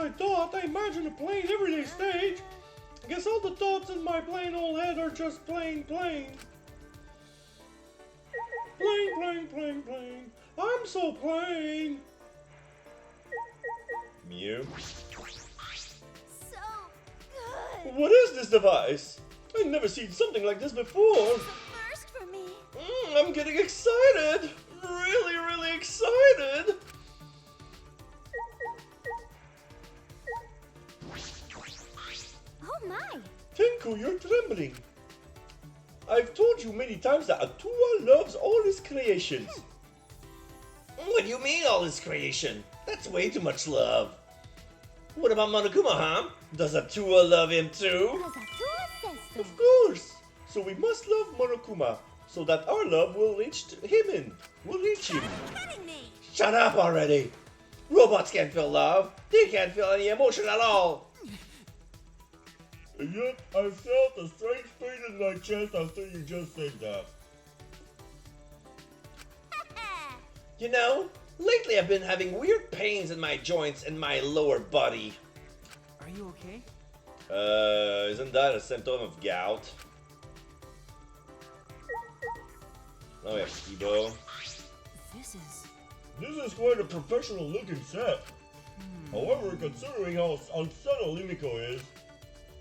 I thought. I imagined a plain everyday stage. I guess all the thoughts in my plain old head are just plain. Plain. I'm so plain. Mew. So good. What is this device? I've never seen something like this before. It's a first for me. I'm getting excited. Really excited. Oh my. Tenko, you're trembling. I've told you many times that Atua loves all his creations. What do you mean all his creation? That's way too much love. What about Monokuma, huh? Does Atua love him too? Because Atua says so. Of course. So we must love Monokuma, so that our love will reach him. We'll reach him. You're kidding me. Shut up already. Robots can't feel love. They can't feel any emotion at all. And yet, I felt a strange pain in my chest after you just said that. You know, lately I've been having weird pains in my joints and my lower body. Are you okay? Isn't that a symptom of gout? Oh yeah, Kibo. This is quite a professional looking set. However, considering how unsettled Himiko is,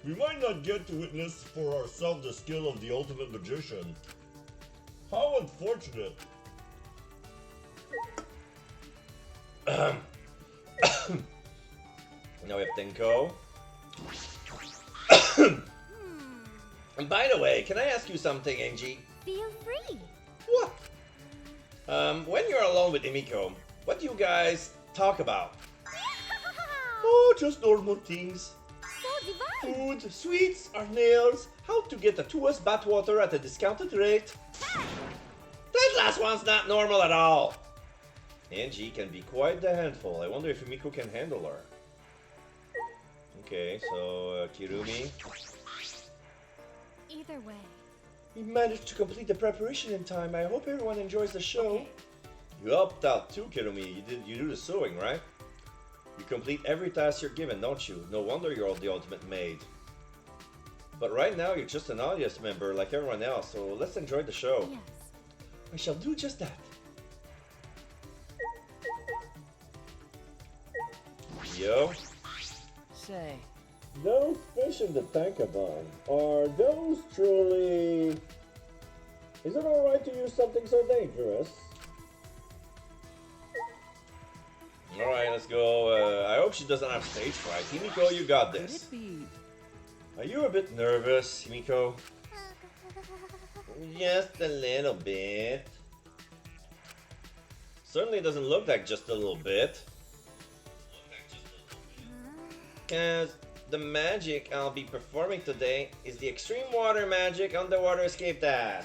we might not get to witness for ourselves the skill of the ultimate magician. How unfortunate. Now we have Tenko. And by the way, can I ask you something, Angie? Feel free. What? When you're alone with Himiko, what do you guys talk about? Oh, just normal things. So divine. Food, sweets, our nails, how to get Atua's bathwater at a discounted rate. That last one's not normal at all. Angie can be quite the handful. I wonder if Himiko can handle her. Okay, so Kirumi. Either way. We managed to complete the preparation in time. I hope everyone enjoys the show. You helped out too, Kirumi. You do the sewing, right? You complete every task you're given, don't you? No wonder you're the ultimate maid. But right now you're just an audience member like everyone else, so let's enjoy the show. Yes. I shall do just that. Yo. Say, Those fish in the tankabon, are those truly... Is it alright to use something so dangerous? Alright, let's go. I hope she doesn't have stage fright. Himiko, you got could this. it be? Are you a bit nervous, Himiko? Just a little bit. Certainly doesn't look like just a little bit. Because the magic I'll be performing today is the Extreme Water Magic Underwater Escape Dash.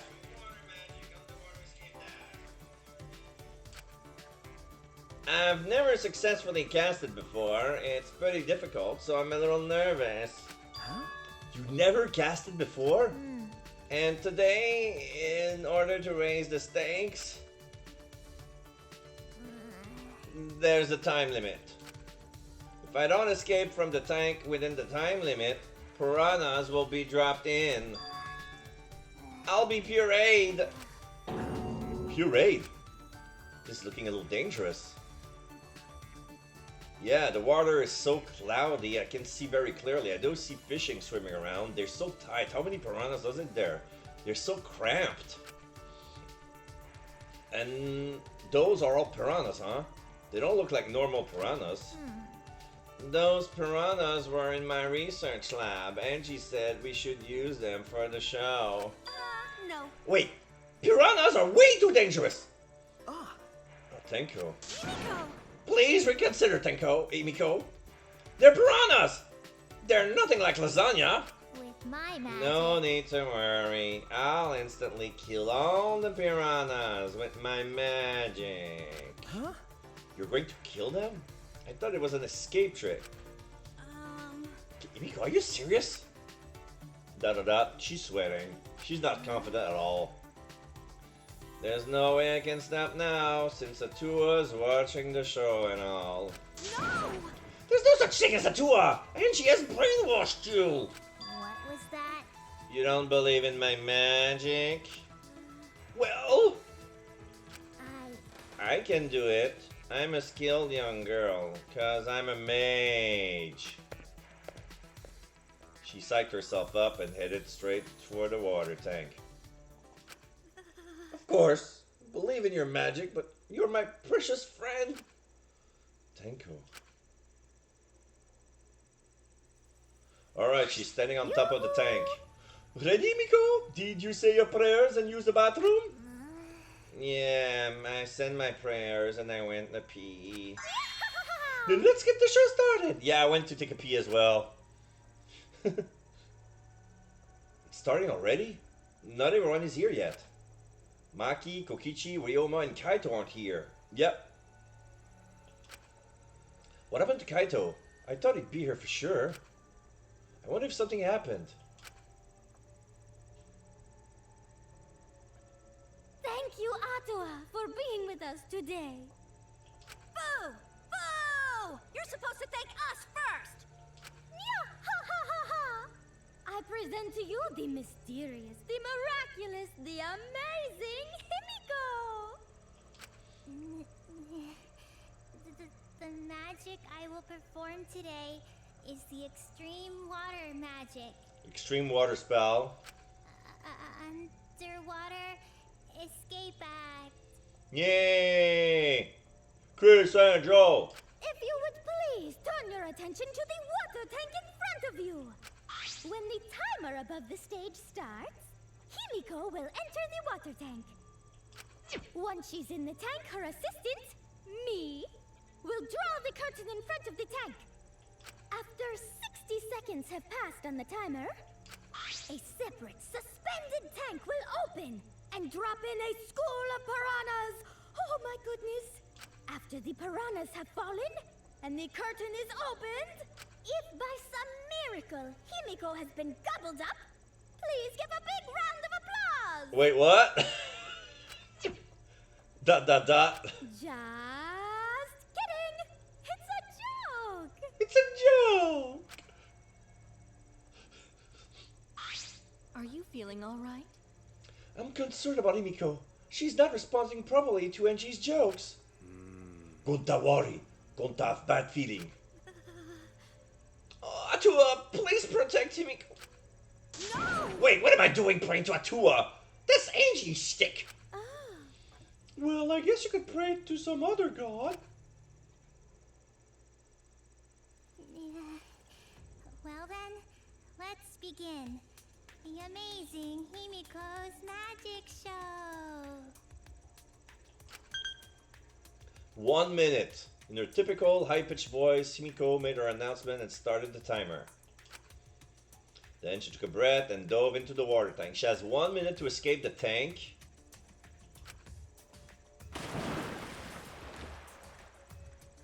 I've never successfully cast it before. It's pretty difficult, so I'm a little nervous. Huh? You never cast it before? And today, in order to raise the stakes, there's a time limit. If I don't escape from the tank within the time limit, piranhas will be dropped in. I'll be pureed. Pureed? This is looking a little dangerous. Yeah, the water is so cloudy, I can see very clearly. I don't see fishing swimming around. They're so tight. How many piranhas is it there? They're so cramped. And those are all piranhas, huh? They don't look like normal piranhas. Those piranhas were in my research lab. Angie said we should use them for the show. No. Wait, piranhas are way too dangerous! Ah, Oh, thank you. Himiko. Please reconsider, Himiko. They're piranhas! They're nothing like lasagna. With my magic. No need to worry. I'll instantly kill all the piranhas with my magic. huh? You're going to kill them? I thought it was an escape trick. Himiko, are you serious? She's sweating. She's not confident at all. There's no way I can stop now, since Atua's watching the show and all. No! There's no such thing as a Tua, and she has brainwashed you. What was that? You don't believe in my magic? Well, I can do it. I'm a skilled young girl, cause I'm a mage. She psyched herself up and headed straight toward the water tank. Of course, believe in your magic, but you're my precious friend. Tenko. Alright, she's standing on top of the tank. Ready, Miko? Did you say your prayers and use the bathroom? Yeah, I said my prayers and I went to pee. Then let's get the show started. Yeah, I went to take a pee as well. It's starting already? Not everyone is here yet. Maki, Kokichi, Ryoma, and Kaito aren't here. Yep. What happened to Kaito? I thought he'd be here for sure. I wonder if something happened. Thank you, Atua, for being with us today. Boo! Boo! You're supposed to thank us first! I present to you the mysterious, the miraculous, the amazing Himiko! The magic I will perform today is the extreme water magic. Extreme water spell. Underwater escape act. Yay! Chris and Joe! If you would please turn your attention to the water tank in front of you. When the timer above the stage starts, Himiko will enter the water tank. Once she's in the tank, her assistant, me, will draw the curtain in front of the tank. After 60 seconds have passed on the timer, a separate suspended tank will open and drop in a school of piranhas. Oh my goodness. After the piranhas have fallen and the curtain is opened, if by some miracle Himiko has been gobbled up, please give a big round of applause. Wait, what? Dot dot dot. Just kidding. It's a joke. It's a joke. Are you feeling all right? I'm concerned about Himiko. She's not responding properly to Angie's jokes. Gonta worry. Gonta have bad feeling. Atua, please protect Himiko. No! Wait, what am I doing praying to Atua? That's Angie's stick. Well, I guess you could pray to some other god. Well then, let's begin. The amazing Himiko's magic show. 1 minute. In her typical high-pitched voice, Himiko made her announcement and started the timer. Then she took a breath and dove into the water tank. She has 1 minute to escape the tank.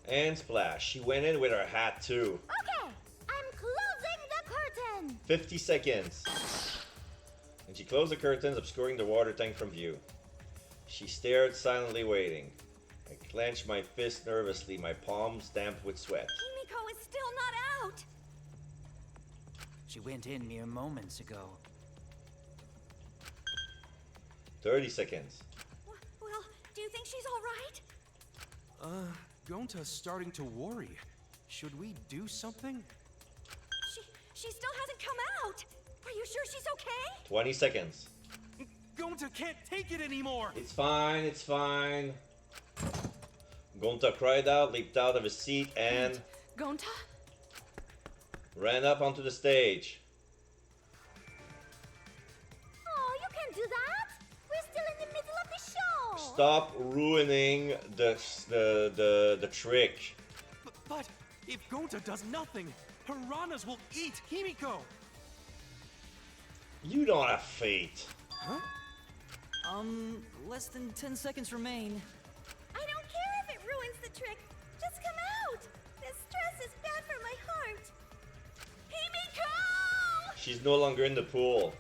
And splash. She went in with her hat too. Okay, I'm closing the curtain. 50 seconds. And she closed the curtains, obscuring the water tank from view. She stared, silently waiting. I clenched my fist nervously, my palms damp with sweat. Himiko is still not out! She went in mere moments ago. 30 seconds. Well, do you think she's all right? Gonta's starting to worry. Should we do something? She still hasn't come out! Are you sure she's okay? 20 seconds. Gonta can't take it anymore! It's fine, it's fine. Gonta cried out, leaped out of his seat, and Gonta? ran up onto the stage. Oh, you can't do that. We're still in the middle of the show. Stop ruining the trick. But if Gonta does nothing, piranhas will eat Himiko! You don't have fate. Huh? Less than 10 seconds remain. I don't care if it ruins the trick. Just come out! This stress is bad for my heart. Himiko! She's no longer in the pool.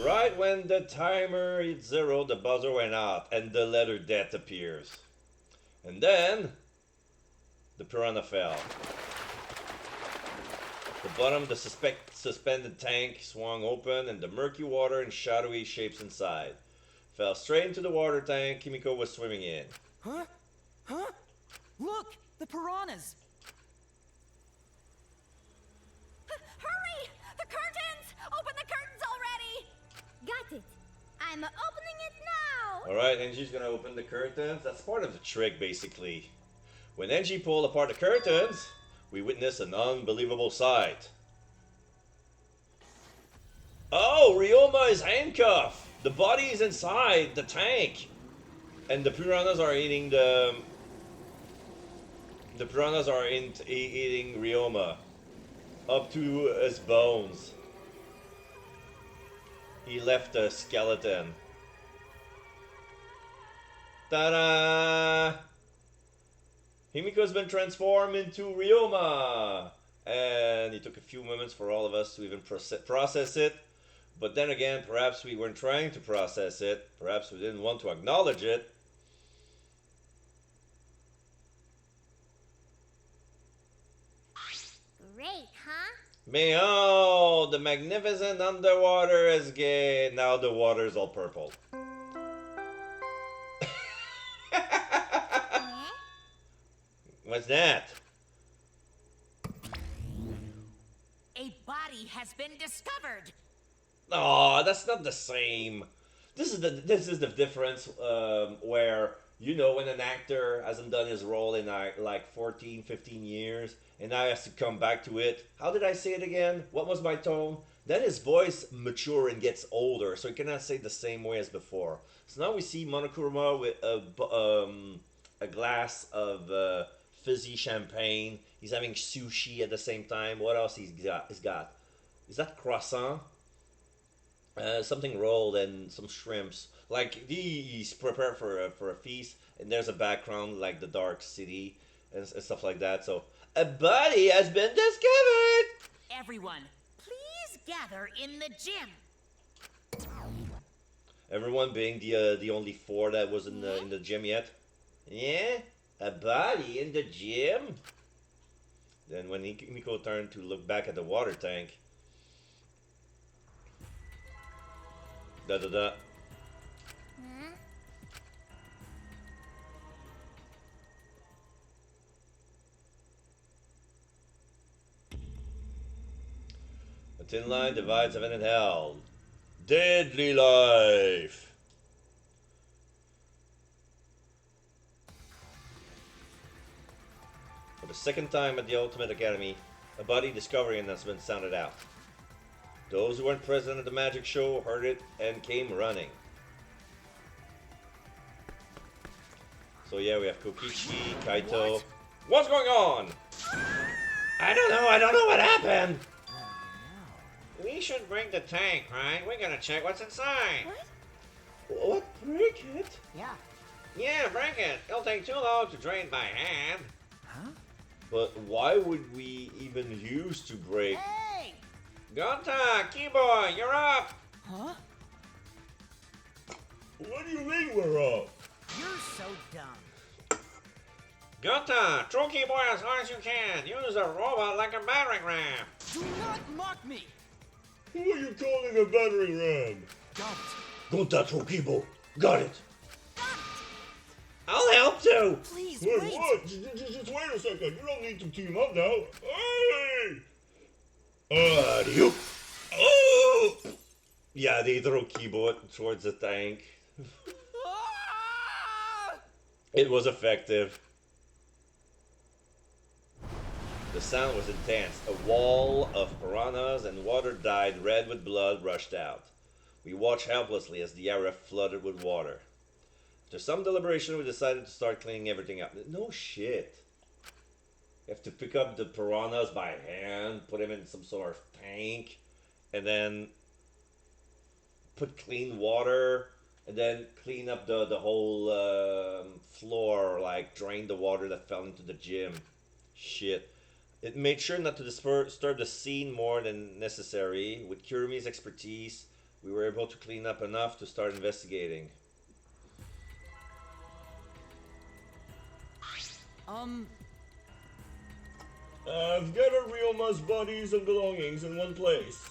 Right when the timer hit 0, the buzzer went off and the letter death appears. And then The piranha fell. The bottom of the suspended tank swung open, and the murky water and shadowy shapes inside fell straight into the water tank Kimiko was swimming in. Huh? Huh? Look! The piranhas! Hurry! The curtains! Open the curtains already! Got it. I'm opening it now. Alright, Angie's gonna open the curtains. That's part of the trick, basically. When Angie pulled apart the curtains, we witnessed an unbelievable sight. Oh, Ryoma is handcuffed! The body is inside the tank! And the piranhas are eating the... The piranhas are eating Ryoma. Up to his bones. He left a skeleton. Ta-da! Himiko's been transformed into Ryoma! And it took a few moments for all of us to even process it. But then again, perhaps we weren't trying to process it. Perhaps we didn't want to acknowledge it. Great, huh? Meow! The magnificent underwater is gay. Now the water's all purple. What's that? A body has been discovered! Oh, that's not the same. This is the difference where, you know, when an actor hasn't done his role in like 14, 15 years and now he has to come back to it. How did I say it again? What was my tone? Then his voice matures and gets older, so he cannot say the same way as before. So now we see Monokuma with a glass of fizzy champagne. He's having sushi at the same time. What else he's got? Is that croissant? Something rolled and some shrimps. Like he's prepared for a feast, and there's a background like the dark city and stuff like that. So a body has been discovered. Everyone, please gather in the gym. Everyone being the only four that was in the gym yet. Yeah, a body in the gym. Then when Miko turned to look back at the water tank. Da da da. A thin line divides heaven and hell. Deadly life. For the second time at the Ultimate Academy, a body discovery has been sounded out. Those who weren't present at the magic show heard it and came running. So yeah, we have Kokichi, Kaito. What's going on? I don't know what happened. We should bring the tank, right? We're gonna check what's inside. What? Break it? Yeah. Yeah, break it. It'll take too long to drain by hand. Huh? But why would we even use to break? Hey! Gonta, Keyboy, you're up! Huh? What do you mean we're up? You're so dumb. Gonta, throw Keyboy as hard as you can. Use a robot like a battering ram. Do not mock me! Who are you calling a battering ram? Don't. Gonta, throw Keyboy. Got it. I'll help too. Please Wait, wait. what? Just wait a second. You don't need to team up now. Hey! You. Oh! Yeah, they throw Keyboard towards the tank. Ah! It was effective. The sound was intense. A wall of piranhas and water dyed red with blood rushed out. We watched helplessly as the area flooded with water. After some deliberation, we decided to start cleaning everything up. No shit. You have to pick up the piranhas by hand, put them in some sort of tank, and then put clean water, and then clean up the whole floor, like drain the water that fell into the gym. Shit. It made sure not to disturb the scene more than necessary. With Kurumi's expertise, we were able to clean up enough to start investigating. I've gathered Ryoma's bodies and belongings in one place.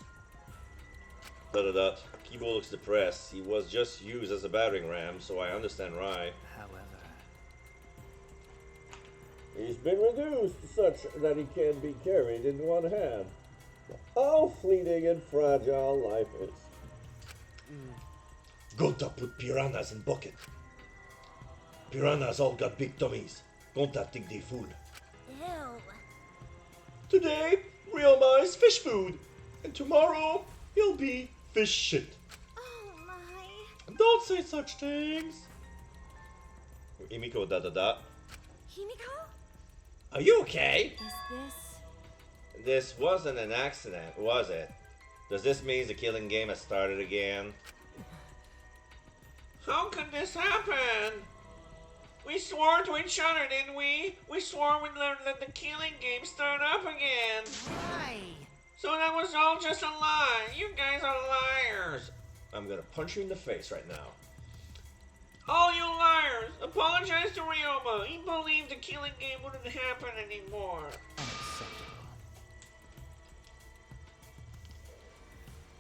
Da-da-da. Kibo looks depressed. He was just used as a battering ram, so I understand why. However, He's been reduced such that he can be carried in one hand. How fleeting and fragile life is. Gonta put piranhas in bucket. Piranhas all got big tummies. Gonta think they fool. Ew. Today, Ryoma is fish food, and tomorrow he'll be fish shit. Oh my. Don't say such things. Himiko da. Himiko? Are you okay? Is this... This wasn't an accident, was it? Does this mean the killing game has started again? How could this happen? We swore to each other, didn't we? We swore we'd let the killing game start up again. why? So that was all just a lie. You guys are liars. I'm gonna punch you in the face right now. All you liars! Apologize to Ryoma. He believed the killing game wouldn't happen anymore. Unacceptable.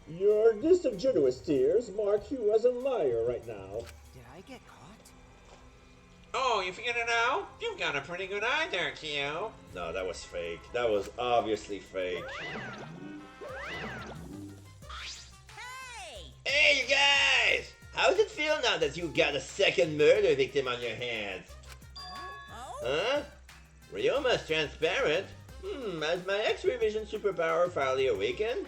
Your disingenuous tears mark you as a liar right now. Did I get caught? Oh, you figured it out? You've got a pretty good eye there, Kyo. No, that was fake. That was obviously fake. Hey! Hey, you guys! How does it feel now that you got a second murder victim on your hands? Oh? Huh? Ryoma's transparent? Has my X-ray vision superpower finally awakened?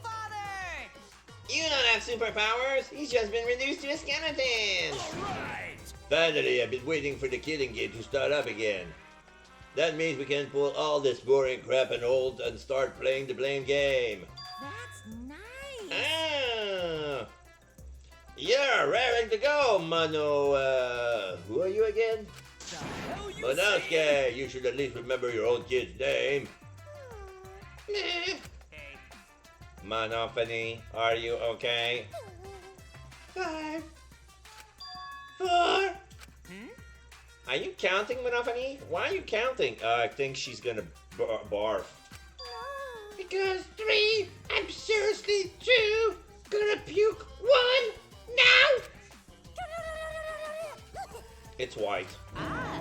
Father! You don't have superpowers! He's just been reduced to a skeleton! Alright! Finally, I've been waiting for the killing game to start up again. That means we can pull all this boring crap and hold and start playing the blame game. That's nice! Ah! You're raring to go, Mano, who are you again? The hell you Monosuke, you should at least remember your own kid's name. Meh. Hey, Monophony, are you okay? 5, 4. Are you counting, Monophony? Why are you counting? I think she's gonna barf. No. Because 3, I'm seriously 2, gonna puke 1, now! It's white. Ah,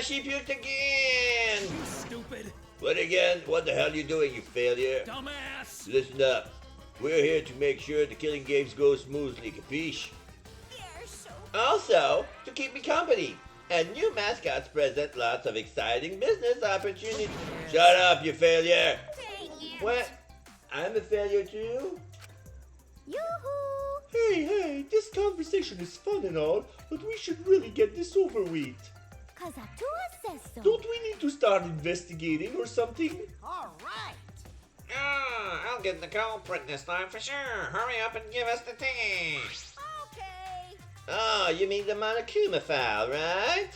she puked again! Stupid! What again? What the hell are you doing, you failure? Dumbass! Listen up. We're here to make sure the killing games go smoothly, capiche? They're so... Also, to keep me company. And new mascots present lots of exciting business opportunities. Shut up, you failure! Dang it! What? I'm a failure too? Yoo-hoo! Hey, this conversation is fun and all, but we should really get this over with. Cause Atua says so. Don't we need to start investigating or something? alright! I'll get the culprit this time for sure. Hurry up and give us the thingy. Okay. Oh, you mean the Monokuma file, right?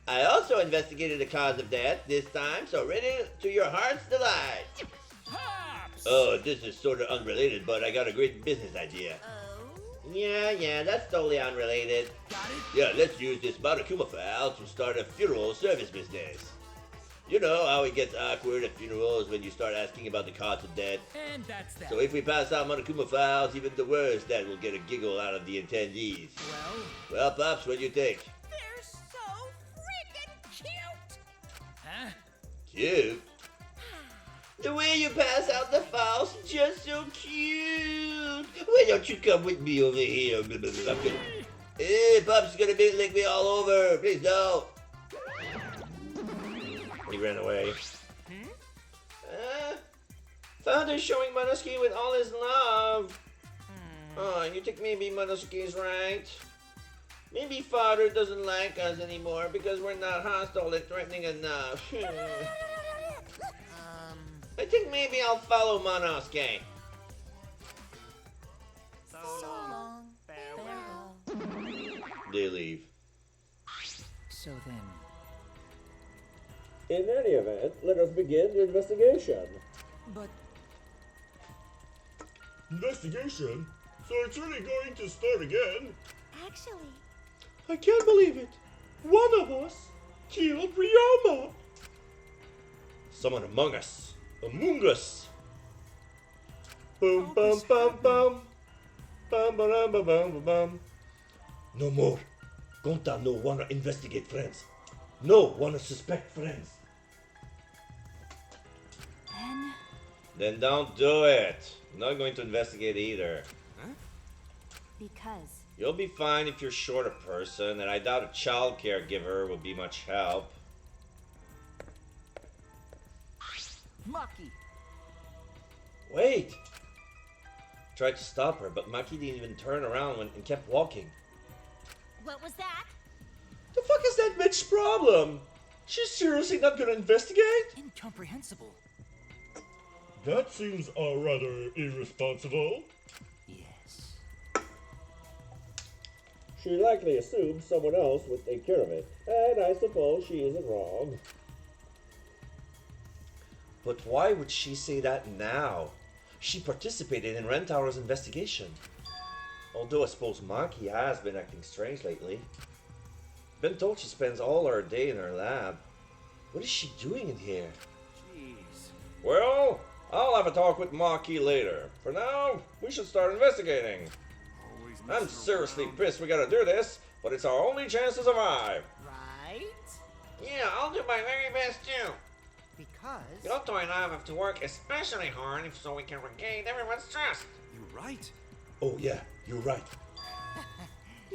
I also investigated the cause of death this time, so ready to your heart's delight. Pops! Oh, this is sort of unrelated, but I got a great business idea. Oh? Yeah, that's totally unrelated. Got it? Yeah, let's use this Monokuma file to start a funeral service business. You know how it gets awkward at funerals when you start asking about the cause of death. And that's that. So if we pass out Monokuma files, even the worst, that will get a giggle out of the attendees. Well, Well, Pops, what do you think? They're so freaking cute! huh? Cute? The way you pass out the files is just so cute. Why don't you come with me over here? Hey, Pops is gonna lick me all over. Please don't. He ran away. Father's showing Monosuke with all his love. Oh, you think maybe Monosuke's right? Maybe Father doesn't like us anymore because we're not hostile and threatening enough. I think maybe I'll follow Monosuke. So long. Farewell. They leave. So then, In any event, let us begin the investigation. but Investigation? So it's really going to start again? Actually, I can't believe it. One of us killed Ryoma. Someone among us. Among us. Boom, How bum, this bum, happened? bum. Bum, ba-dum, ba-bum, ba-bum. No more. Gonta no wanna investigate friends. No wanna suspect friends. Then don't do it. I'm not going to investigate either. because You'll be fine if you're short a person, and I doubt a child caregiver will be much help. Maki! Wait! Tried to stop her, but Maki didn't even turn around and kept walking. what was that? The fuck is that bitch's problem? She's seriously not gonna investigate? Incomprehensible. That seems rather irresponsible. Yes. She likely assumed someone else would take care of it, and I suppose she isn't wrong. But why would she say that now? She participated in Rentaur's investigation. Although I suppose Maki has been acting strange lately. Been told she spends all her day in her lab. What is she doing in here? Jeez. Well, I'll have a talk with Maki later. For now, we should start investigating. Always I'm messing seriously around. pissed we gotta do this, but it's our only chance to survive. Right? Yeah, I'll do my very best too. Because... Otto and I have to work especially hard so we can regain everyone's trust. You're right. Oh yeah, you're right.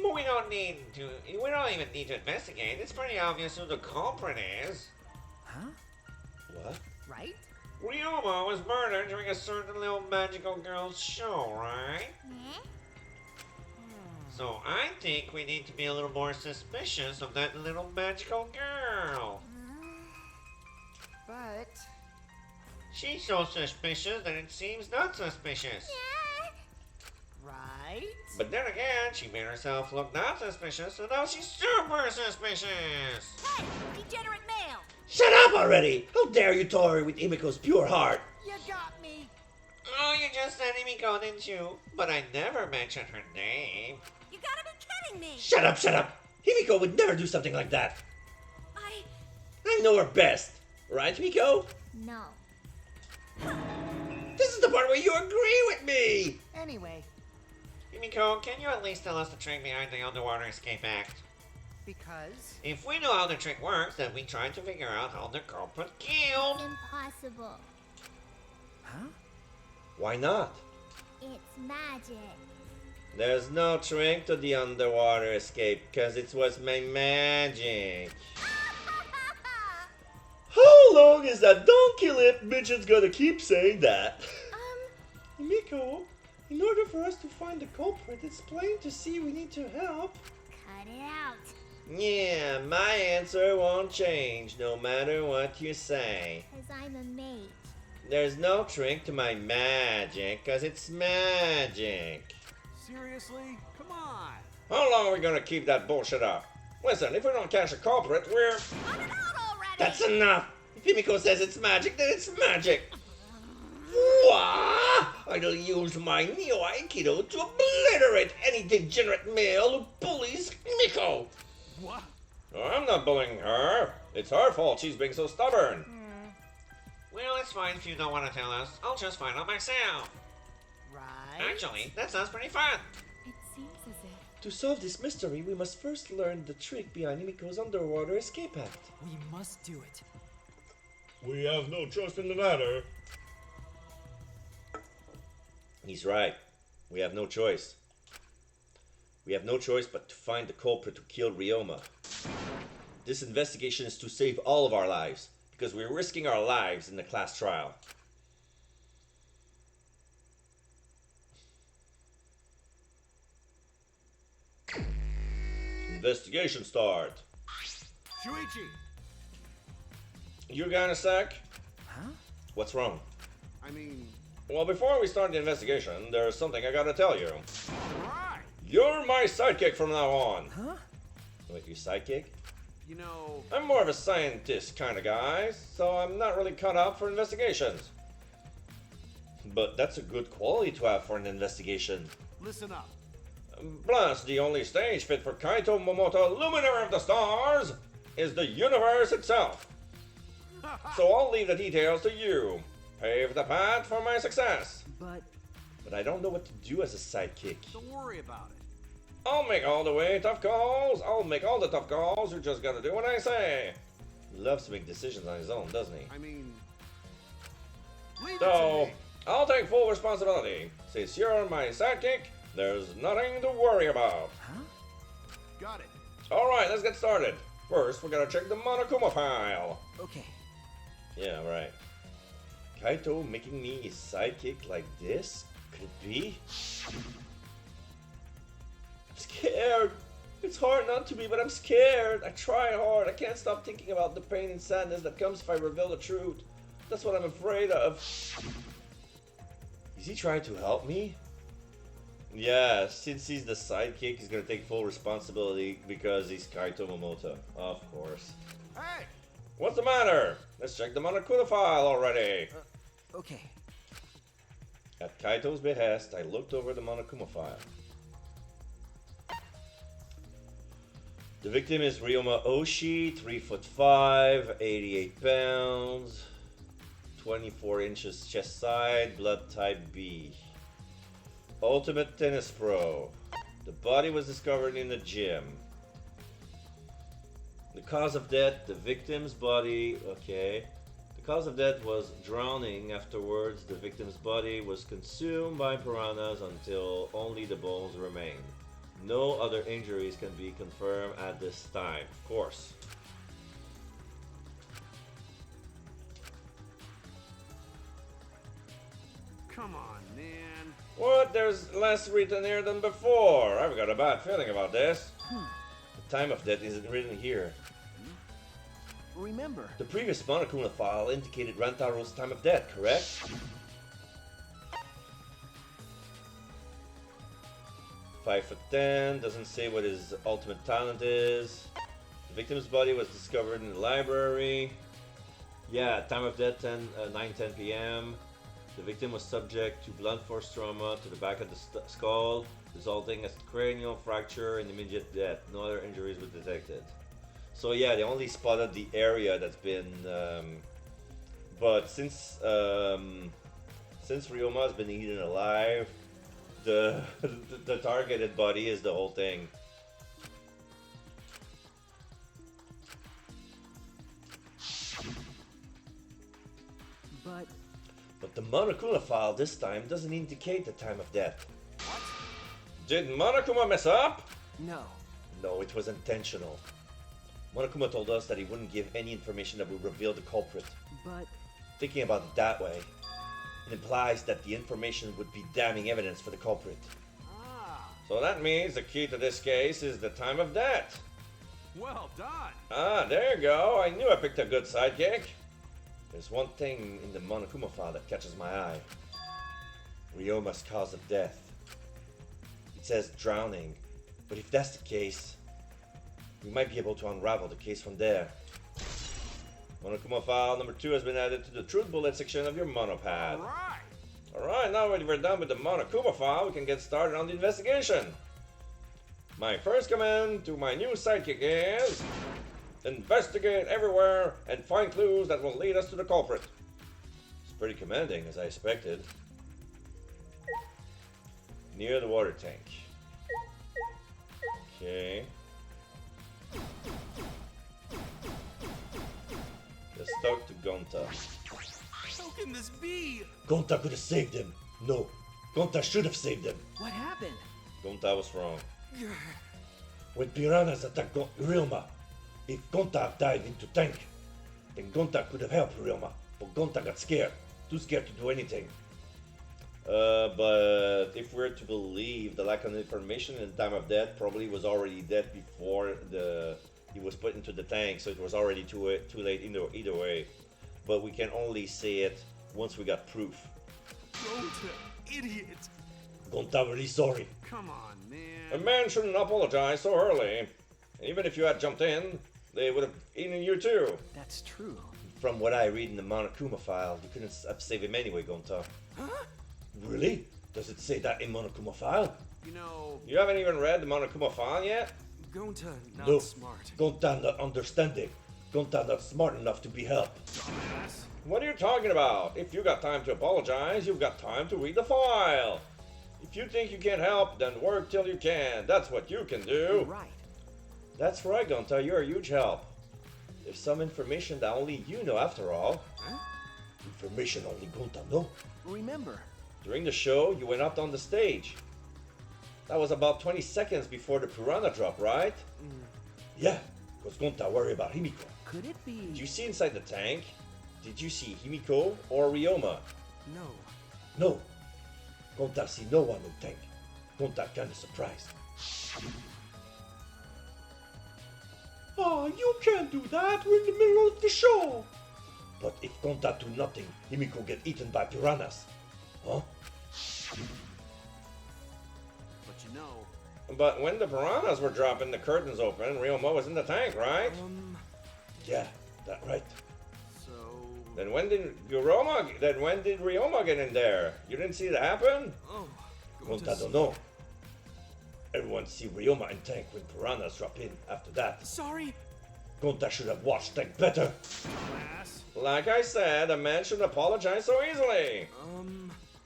But we don't even need to investigate. It's pretty obvious who the culprit is. Huh? What? Right? Ryoma was murdered during a certain little magical girl's show, right? Eh? So I think we need to be a little more suspicious of that little magical girl. But... She's so suspicious that it seems not suspicious. Right? But then again, she made herself look not suspicious, so now she's super suspicious. Hey, degenerate male! Shut up already! How dare you tolerate with Himiko's pure heart? You got me! Oh, you just said Himiko, didn't you? But I never mentioned her name. You gotta be kidding me! Shut up, shut up! Himiko would never do something like that. I I know her best. Right, Himiko? No. This is the part where you agree with me! Anyway, Himiko, can you at least tell us the trick behind the Underwater Escape Act? because... If we know how the trick works, then we try to figure out how the culprit killed. Impossible. Huh? Why not? It's magic. There's no trick to the underwater escape, cause it was my magic. How long is that donkey lip midget's gonna keep saying that? Himiko, in order for us to find the culprit, it's plain to see we need to help. Cut it out. Yeah, my answer won't change no matter what you say. Cause I'm a mage. There's no trick to my magic, cause it's magic. Seriously? Come on. How long are we gonna keep that bullshit up? Listen, if we don't catch a culprit, we're... cut it out already! That's enough! If Himiko says it's magic, then it's magic! Wah! I'll use my Neo Aikido to obliterate any degenerate male who bullies Himiko! What? I'm not bullying her. It's her fault she's being so stubborn. Well, it's fine if you don't want to tell us. I'll just find out myself. Right? Actually, that sounds pretty fun. It seems as if To solve this mystery, we must first learn the trick behind Himiko's underwater escape act. We must do it. We have no trust in the matter. He's right. We have no choice. We have no choice but to find the culprit who killed Ryoma. This investigation is to save all of our lives, because we're risking our lives in the class trial. Investigation start. Shuichi! You got a sec? Huh? What's wrong? I mean, Well, before we start the investigation, there's something I gotta tell you. alright! You're my sidekick from now on. Huh? Wait, you sidekick? You know, I'm more of a scientist kind of guy, so I'm not really cut out for investigations. but that's a good quality to have for an investigation. Listen up. Plus, the only stage fit for Kaito Momoto, Luminary of the Stars, is the universe itself. So I'll leave the details to you. Pave the path for my success. But I don't know what to do as a sidekick. Don't worry about it. I'll make all the way tough calls. I'll make all the tough calls. You just gotta do what I say. He loves to make decisions on his own, doesn't he? I mean, leave it So, to me. I'll take full responsibility. Since you're my sidekick, there's nothing to worry about. Got it. Alright, let's get started. First, we gotta check the Monokuma file. okay. Yeah, right. Kaito making me his sidekick like this? Could it be? I'm scared. It's hard not to be, but I'm scared. I try hard. I can't stop thinking about the pain and sadness that comes if I reveal the truth. That's what I'm afraid of. Is he trying to help me? Yeah, since he's the sidekick, he's gonna take full responsibility because he's Kaito Momoto. Of course. Hey! What's the matter? Let's check the Monokuma file already. Okay. At Kaito's behest, I looked over the Monokuma file. The victim is Ryoma Oshi, 3'5", 88 pounds, 24 inches chest side, blood type B. Ultimate tennis pro. The body was discovered in the gym. The cause of death, the victim's body, okay. The cause of death was drowning. Afterwards, the victim's body was consumed by piranhas until only the bones remained. No other injuries can be confirmed at this time, of course. Come on, man. What? There's less written here than before. I've got a bad feeling about this. The time of death isn't written here. Remember. The previous Monokuma file indicated Rantaro's time of death, correct? 5'10", doesn't say what his ultimate talent is. The victim's body was discovered in the library. Yeah, time of death 9:10 p.m. The victim was subject to blunt force trauma to the back of the skull, resulting in a cranial fracture and immediate death. No other injuries were detected. So yeah, they only spotted the area that's been, but since Ryoma has been eaten alive, the targeted body is the whole thing. But the Monokuma file this time doesn't indicate the time of death. What? Did Monokuma mess up? No. No, it was intentional. Monokuma told us that he wouldn't give any information that would reveal the culprit. But Thinking about it that way, it implies that the information would be damning evidence for the culprit. Ah, So that means the key to this case is the time of death. well done. Ah, there you go. I knew I picked a good sidekick. There's one thing in the Monokuma file that catches my eye. Ryoma's cause of death. It says drowning, but if that's the case, we might be able to unravel the case from there. Monokuma file number 2 has been added to the truth bullet section of your monopad. All right. Alright, now that we're done with the Monokuma file, we can get started on the investigation. My first command to my new sidekick is... investigate everywhere and find clues that will lead us to the culprit. It's pretty commanding, as I expected. Near the water tank. Okay. Let's talk to Gonta. How can this be? Gonta could have saved him. No, Gonta should have saved him. what happened? Gonta was wrong. When piranhas attacked Ryoma, if Gonta had dived into tank, then Gonta could have helped Ryoma. But Gonta got scared. Too scared to do anything. But if we're to believe the lack of information in time of death, probably was already dead before he was put into the tank, so it was already too late either way. But we can only say it once we got proof. Gonta, idiot. Gonta really sorry. Come on, A man. man shouldn't apologize so early. Even if you had jumped in, they would have eaten you too. That's true. from what I read in the Monokuma file, you couldn't have saved him anyway, Gonta. Huh? Really? Does it say that in Monokuma file? You know, You haven't even read the Monokuma file yet? Gonta not No. smart. Gonta not understanding. Gonta not smart enough to be helped. Dumbass. What are you talking about? If you got time to apologize, you've got time to read the file. If you think you can't help, then work till you can. That's what you can do. Right. That's right, Gonta. You're a huge help. There's some information that only you know after all. Huh? Information only Gonta know. Remember, During the show, you went up on the stage. That was about 20 seconds before the piranha drop, right? Yeah, because Gonta worry about Himiko. could it be? Did you see inside the tank? Did you see Himiko or Ryoma? No. No. Gonta see no one in tank. Gonta kinda surprised. Ah, you can't do that. We're in the middle of the show. But if Gonta do nothing, Himiko get eaten by piranhas. Huh? But you know, But when the piranhas were dropping the curtains open, Ryoma was in the tank, right? Yeah, that right. so... Then when did Ryoma get in there? You didn't see that happen? Oh, Gonta don't know. Everyone see Ryoma in tank when piranhas drop in after that. Sorry, Gonta should have watched tank better. dumbass. Like I said, a man shouldn't apologize so easily.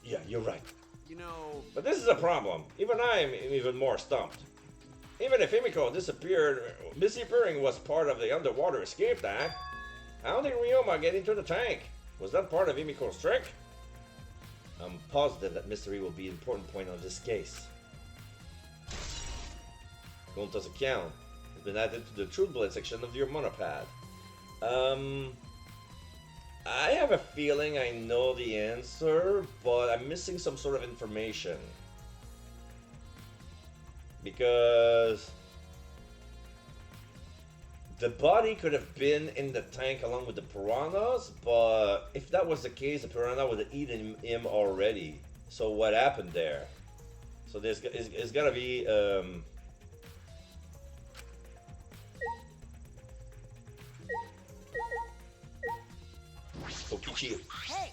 Yeah, you're right. You know, But this is a problem. Even I'm even more stumped. Even if Himiko disappearing was part of the underwater escape act, how did Ryoma get into the tank? Was that part of Himiko's trick? I'm positive that mystery will be an important point on this case. Gonta's account has been added to the Truth Bullet section of your monopad. I have a feeling I know the answer, but I'm missing some sort of information. Because the body could have been in the tank along with the piranhas, but if that was the case, the piranha would have eaten him already. So what happened there? So it's gotta be Kokichi. Hey!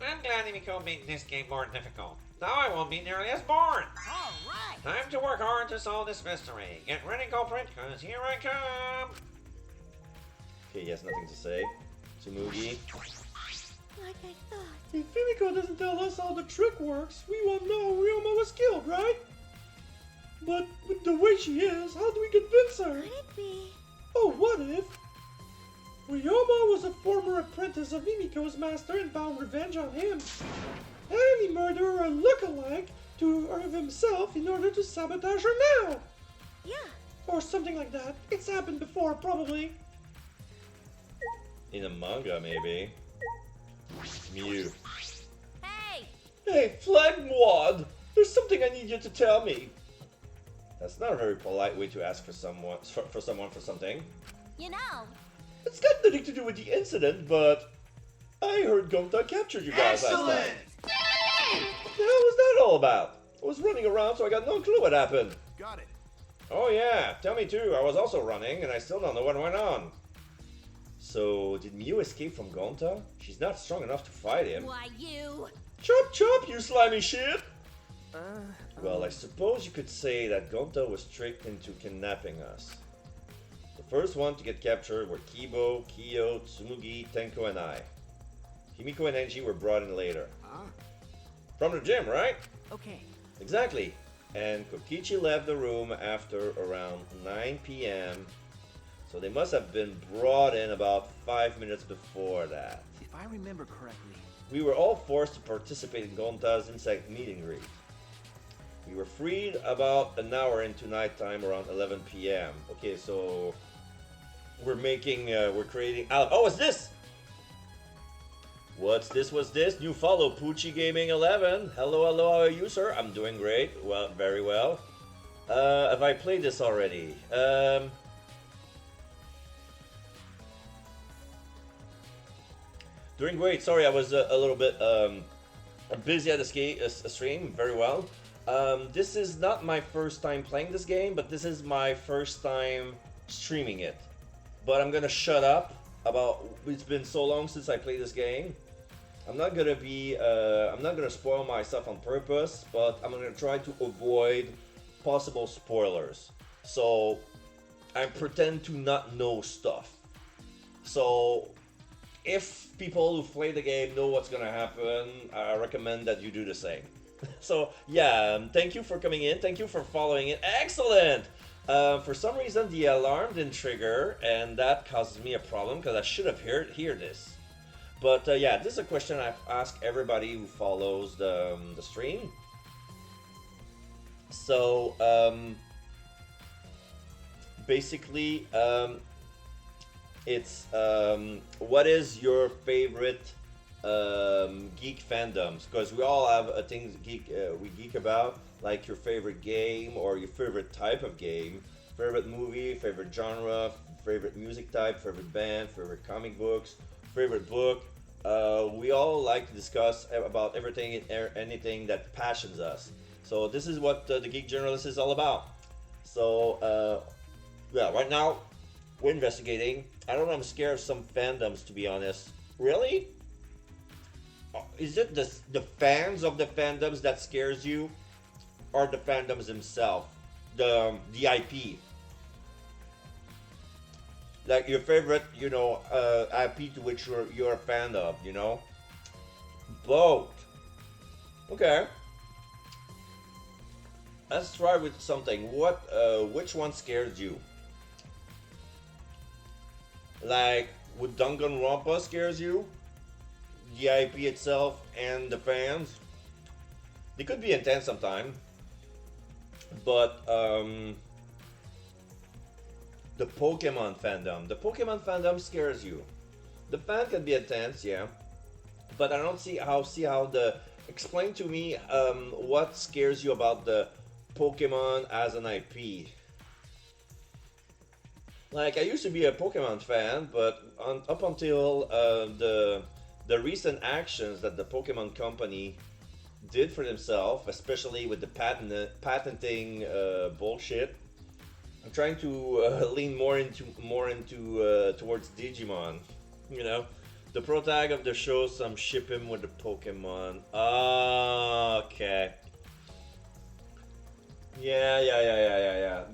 I'm glad Himiko made this game more difficult. Now I won't be nearly as bored. All right! Time to work hard to solve this mystery. Get ready, culprit, cause here I come. Okay, he has nothing to say. Tsumugi. Like I thought. If Himiko doesn't tell us how the trick works, we won't know Ryoma was killed, right? But with the way she is, how do we convince her? Could it be? Oh, what if? Ryoma was a former apprentice of Himiko's master and vowed revenge on him. And he murdered a look-alike of himself in order to sabotage her now. Yeah. Or something like that. It's happened before, probably. In a manga, maybe. Mew. Hey! Hey, Flagwad! There's something I need you to tell me. That's not a very polite way to ask for someone for something. You know, It's got nothing to do with the incident, but I heard Gonta captured you guys last night. What the hell was that all about? I was running around, so I got no clue what happened. got it. Oh yeah, tell me too. I was also running, and I still don't know what went on. So, did Mew escape from Gonta? She's not strong enough to fight him. why you? Chop chop, you slimy shit! Well, I suppose you could say that Gonta was tricked into kidnapping us. The first one to get captured were Kibo, Kiyo, Tsumugi, Tenko, and I. Himiko and Enji were brought in later. Huh? From the gym, right? Okay, Exactly. And Kokichi left the room after around 9 p.m. So they must have been brought in about 5 minutes before that. if I remember correctly, We were all forced to participate in Gonta's insect meet and greet. We were freed about an hour into nighttime around 11 p.m. Okay, so we're creating. Oh, what's this? What's this? New follow, Poochie Gaming 11. Hello, how are you, sir? I'm doing great. Well, very well. Have I played this already? Doing great. Sorry, I was a little bit busy at the stream. Very well. This is not my first time playing this game, but this is my first time streaming it. But I'm gonna shut up about it's been so long since I played this game. I'm not gonna spoil myself on purpose, but I'm gonna try to avoid possible spoilers. So I pretend to not know stuff. So if people who play the game know what's gonna happen, I recommend that you do the same. So yeah, thank you for coming in. Thank you for following it. Excellent. For some reason, the alarm didn't trigger, and that causes me a problem because I should have heard this. But yeah, this is a question I've asked everybody who follows the stream. So basically, it's what is your favorite geek fandoms? Because we all have things we geek about, like your favorite game or your favorite type of game, favorite movie, favorite genre, favorite music type, favorite band, favorite comic books, favorite book. We all like to discuss about everything and anything that passions us. So this is what the Geek Journalist is all about. So yeah, right now we're investigating. I don't know, I'm scared of some fandoms, to be honest. Really? Is it the fans of the fandoms that scares you, or the fandoms themselves, the IP? Like your favorite, IP to which you're a fan of, Both. Okay. Let's try with something. Which one scares you? Like, would Danganronpa scares you? The IP itself and the fans? They could be intense sometimes. But, the Pokemon fandom. The Pokemon fandom scares you. The fan can be intense, yeah. But I don't see how explain to me what scares you about the Pokemon as an IP. Like, I used to be a Pokemon fan, but up until the recent actions that the Pokemon company did for themselves, especially with the patenting bullshit, I'm trying to lean more into towards Digimon. The pro tag of the show, some ship him with the Pokemon. Okay. Yeah.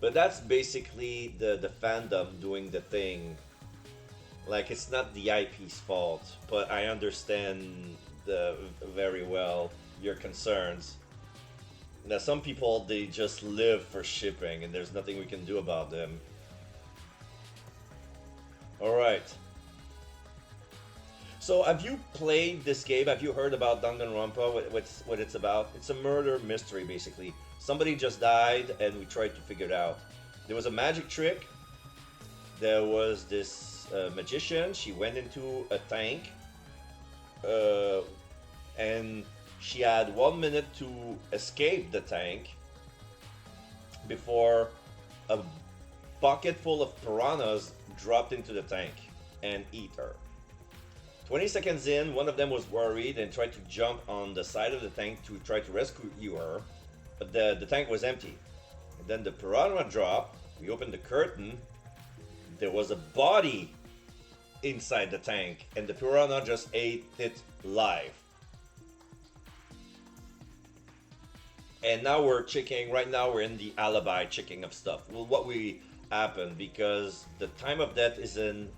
But that's basically the fandom doing the thing. Like, it's not the IP's fault, but I understand very well your concerns. Now, some people, they just live for shipping, and there's nothing we can do about them. Alright. So, have you played this game? Have you heard about Danganronpa? What it's about? It's a murder mystery, basically. Somebody just died, and we tried to figure it out. There was a magic trick. There was this magician. She went into a tank. And she had 1 minute to escape the tank before a bucket full of piranhas dropped into the tank and eat her. 20 seconds in, one of them was worried and tried to jump on the side of the tank to try to rescue her, but the tank was empty. And then the piranha dropped, we opened the curtain, there was a body inside the tank, and the piranha just ate it live. And now we're checking, right now we're in the alibi checking of stuff. Well, what we happened, because the time of death isn't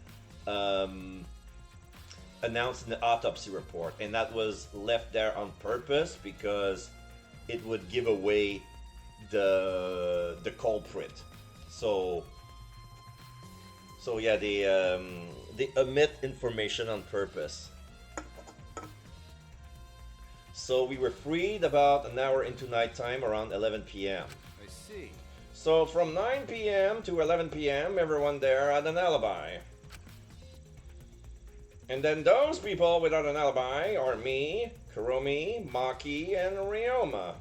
announced in the autopsy report, and that was left there on purpose because it would give away the culprit. So yeah, they omit information on purpose. So we were freed about an hour into nighttime, around 11 p.m. I see. So from 9 p.m. to 11 p.m., everyone there had an alibi. And then those people without an alibi are me, Kuromi, Maki, and Ryoma.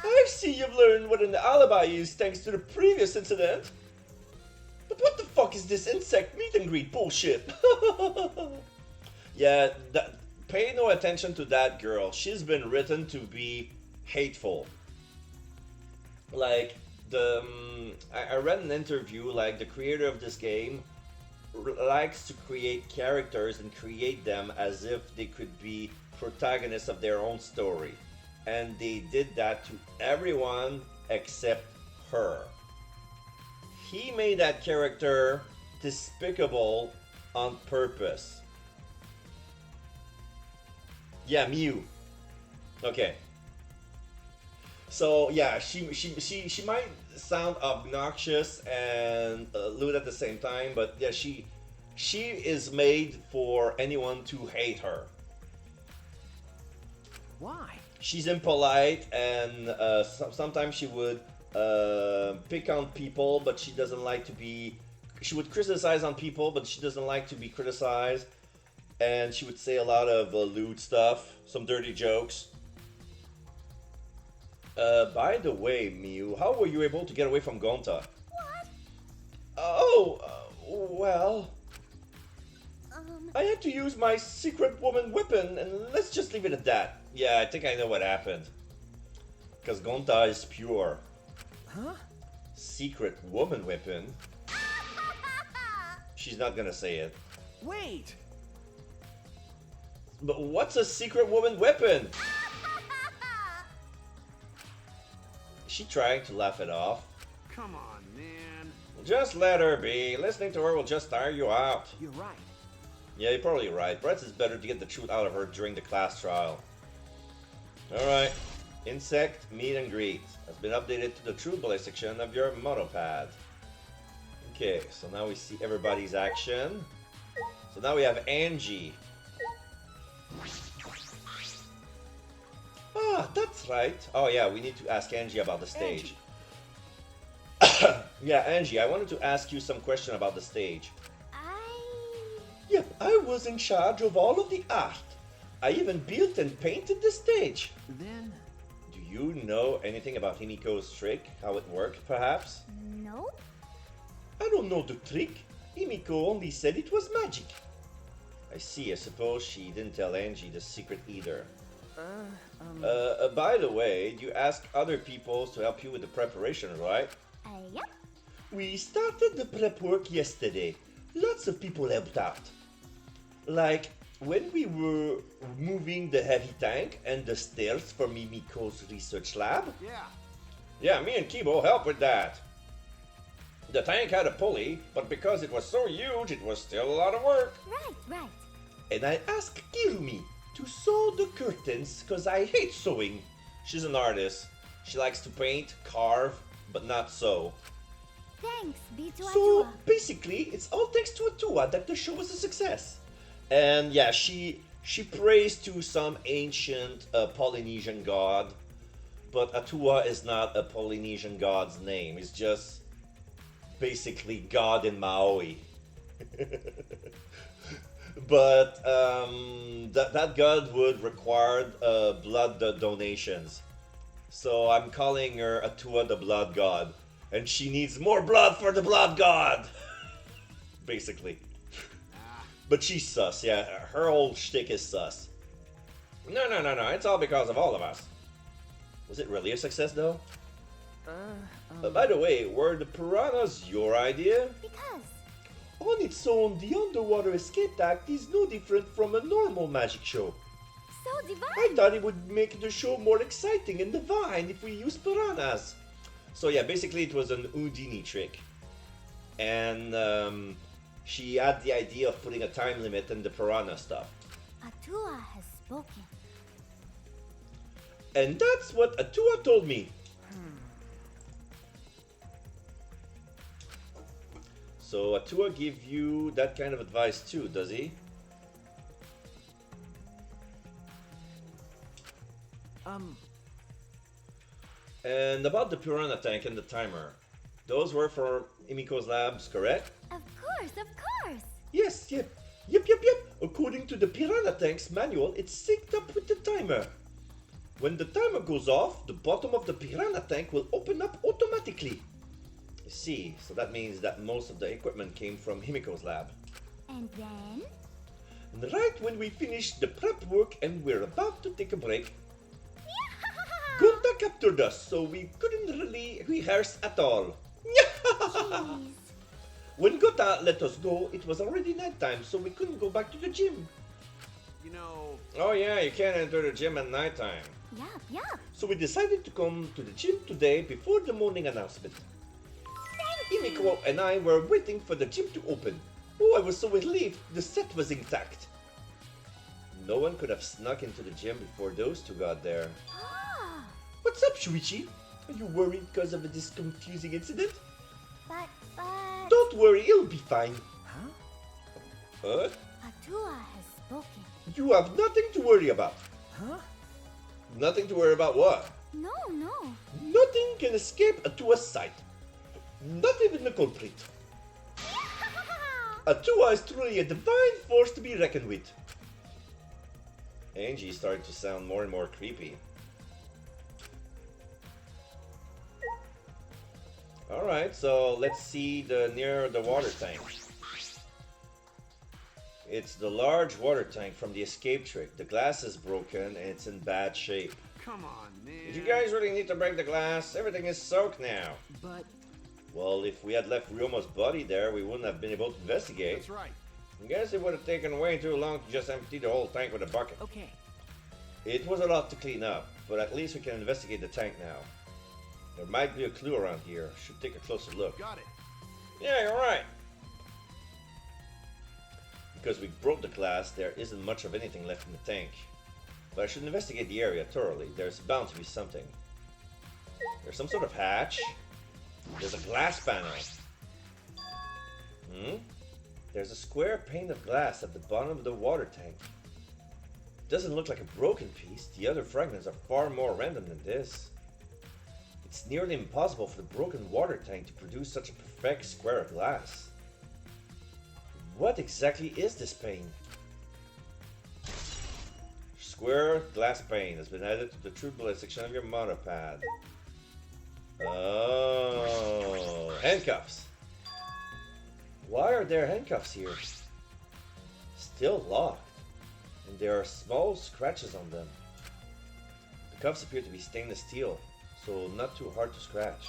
I see you've learned what an alibi is thanks to the previous incident. But what the fuck is this insect meet and greet bullshit? Yeah, pay no attention to that girl. She's been written to be hateful. Like, I read an interview, like the creator of this game likes to create characters and create them as if they could be protagonists of their own story. And they did that to everyone except her. He made that character despicable on purpose. Yeah, Mew. Okay. So yeah, she might sound obnoxious and lewd at the same time, but yeah, she is made for anyone to hate her. Why? She's impolite and sometimes she would pick on people, but she doesn't like to be. She would criticize on people, but she doesn't like to be criticized. And she would say a lot of lewd stuff, some dirty jokes. By the way, Miu, how were you able to get away from Gonta? What? Oh, well, I had to use my secret woman weapon, and let's just leave it at that. Yeah, I think I know what happened. Because Gonta is pure. Huh? Secret woman weapon? She's not gonna say it. Wait! But what's a secret woman weapon? She trying to laugh it off. Come on, man. Just let her be. Listening to her will just tire you out. You're right. Yeah, you're probably right. Perhaps it's better to get the truth out of her during the class trial. Alright. Insect meet and greet has been updated to the Truth Bullet section of your Motopad. Okay, so now we see everybody's action. So now we have Angie. Ah, that's right. Oh yeah, we need to ask Angie about the stage. Yeah, Angie, I wanted to ask you some question about the stage. Yep, I was in charge of all of the art. I even built and painted the stage. Then... Do you know anything about Himiko's trick? How it worked, perhaps? No? I don't know the trick. Himiko only said it was magic. I see, I suppose she didn't tell Angie the secret either. By the way, you ask other people to help you with the preparation, right? Yep. We started the prep work yesterday. Lots of people helped out. Like, when we were moving the heavy tank and the stairs for Mimiko's research lab. Yeah. Yeah, me and Kibo helped with that. The tank had a pulley, but because it was so huge, it was still a lot of work. Right. And I asked Kirumi to sew the curtains, cause I hate sewing. She's an artist. She likes to paint, carve, but not sew. Thanks, B2I2. So basically, it's all thanks to Atua that the show was a success. And yeah, she prays to some ancient Polynesian god, but Atua is not a Polynesian god's name. It's just basically God in Maui. But that god would require blood donations. So I'm calling her Atua the blood god. And she needs more blood for the blood god! Basically. But she's sus, yeah. Her whole shtick is sus. No, it's all because of all of us. Was it really a success, though? By the way, were the piranhas your idea? Because On its own, the underwater escape act is no different from a normal magic show. so divine. I thought it would make the show more exciting and divine if we used piranhas. So yeah, basically it was an Houdini trick. And she had the idea of putting a time limit in the piranha stuff. Atua has spoken. And that's what Atua told me. So Atua give you that kind of advice too, does he? And about the piranha tank and the timer, those were for Emiko's labs, correct? Of course. Yes, yep. According to the piranha tank's manual, it's synced up with the timer. When the timer goes off, the bottom of the piranha tank will open up automatically. I see, so that means that most of the equipment came from Himiko's lab. And then? And right when we finish the prep work and we're about to take a break, Gunta captured us, so we couldn't really rehearse at all. Jeez. When Gota let us go, it was already nighttime, so we couldn't go back to the gym. You know, Oh yeah, you can't enter the gym at nighttime. Yup. So we decided to come to the gym today before the morning announcement. Himiko and I were waiting for the gym to open. Oh, I was so relieved the set was intact. No one could have snuck into the gym before those two got there. Ah, What's up, Shuichi? Are you worried because of this confusing incident? but... Don't worry, it'll be fine. Huh? Huh? Atua has spoken. You have nothing to worry about. Huh? Nothing to worry about what? No. Nothing can escape Atua's sight. Not even the culprit. Atua is truly a divine force to be reckoned with. Angie started to sound more and more creepy. Alright, so let's see near the water tank. It's the large water tank from the escape trick. The glass is broken and it's in bad shape. come on, man. Did you guys really need to break the glass? Everything is soaked now. But Well, if we had left Ryoma's body there, we wouldn't have been able to investigate. That's right. I guess it would have taken way too long to just empty the whole tank with a bucket. okay. It was a lot to clean up, but at least we can investigate the tank now. There might be a clue around here. Should take a closer look. Got it. Yeah, you're right. Because we broke the glass, there isn't much of anything left in the tank. But I should investigate the area thoroughly. There's bound to be something. There's some sort of hatch. There's a glass panel. There's a square pane of glass at the bottom of the water tank. It doesn't look like a broken piece. The other fragments are far more random than this. It's nearly impossible for the broken water tank to produce such a perfect square of glass. What exactly is this pane? Square glass pane has been added to the true bullet section of your monopad. Oh, handcuffs. Why are there handcuffs here? Still locked, and there are small scratches on them. The cuffs appear to be stainless steel, so not too hard to scratch.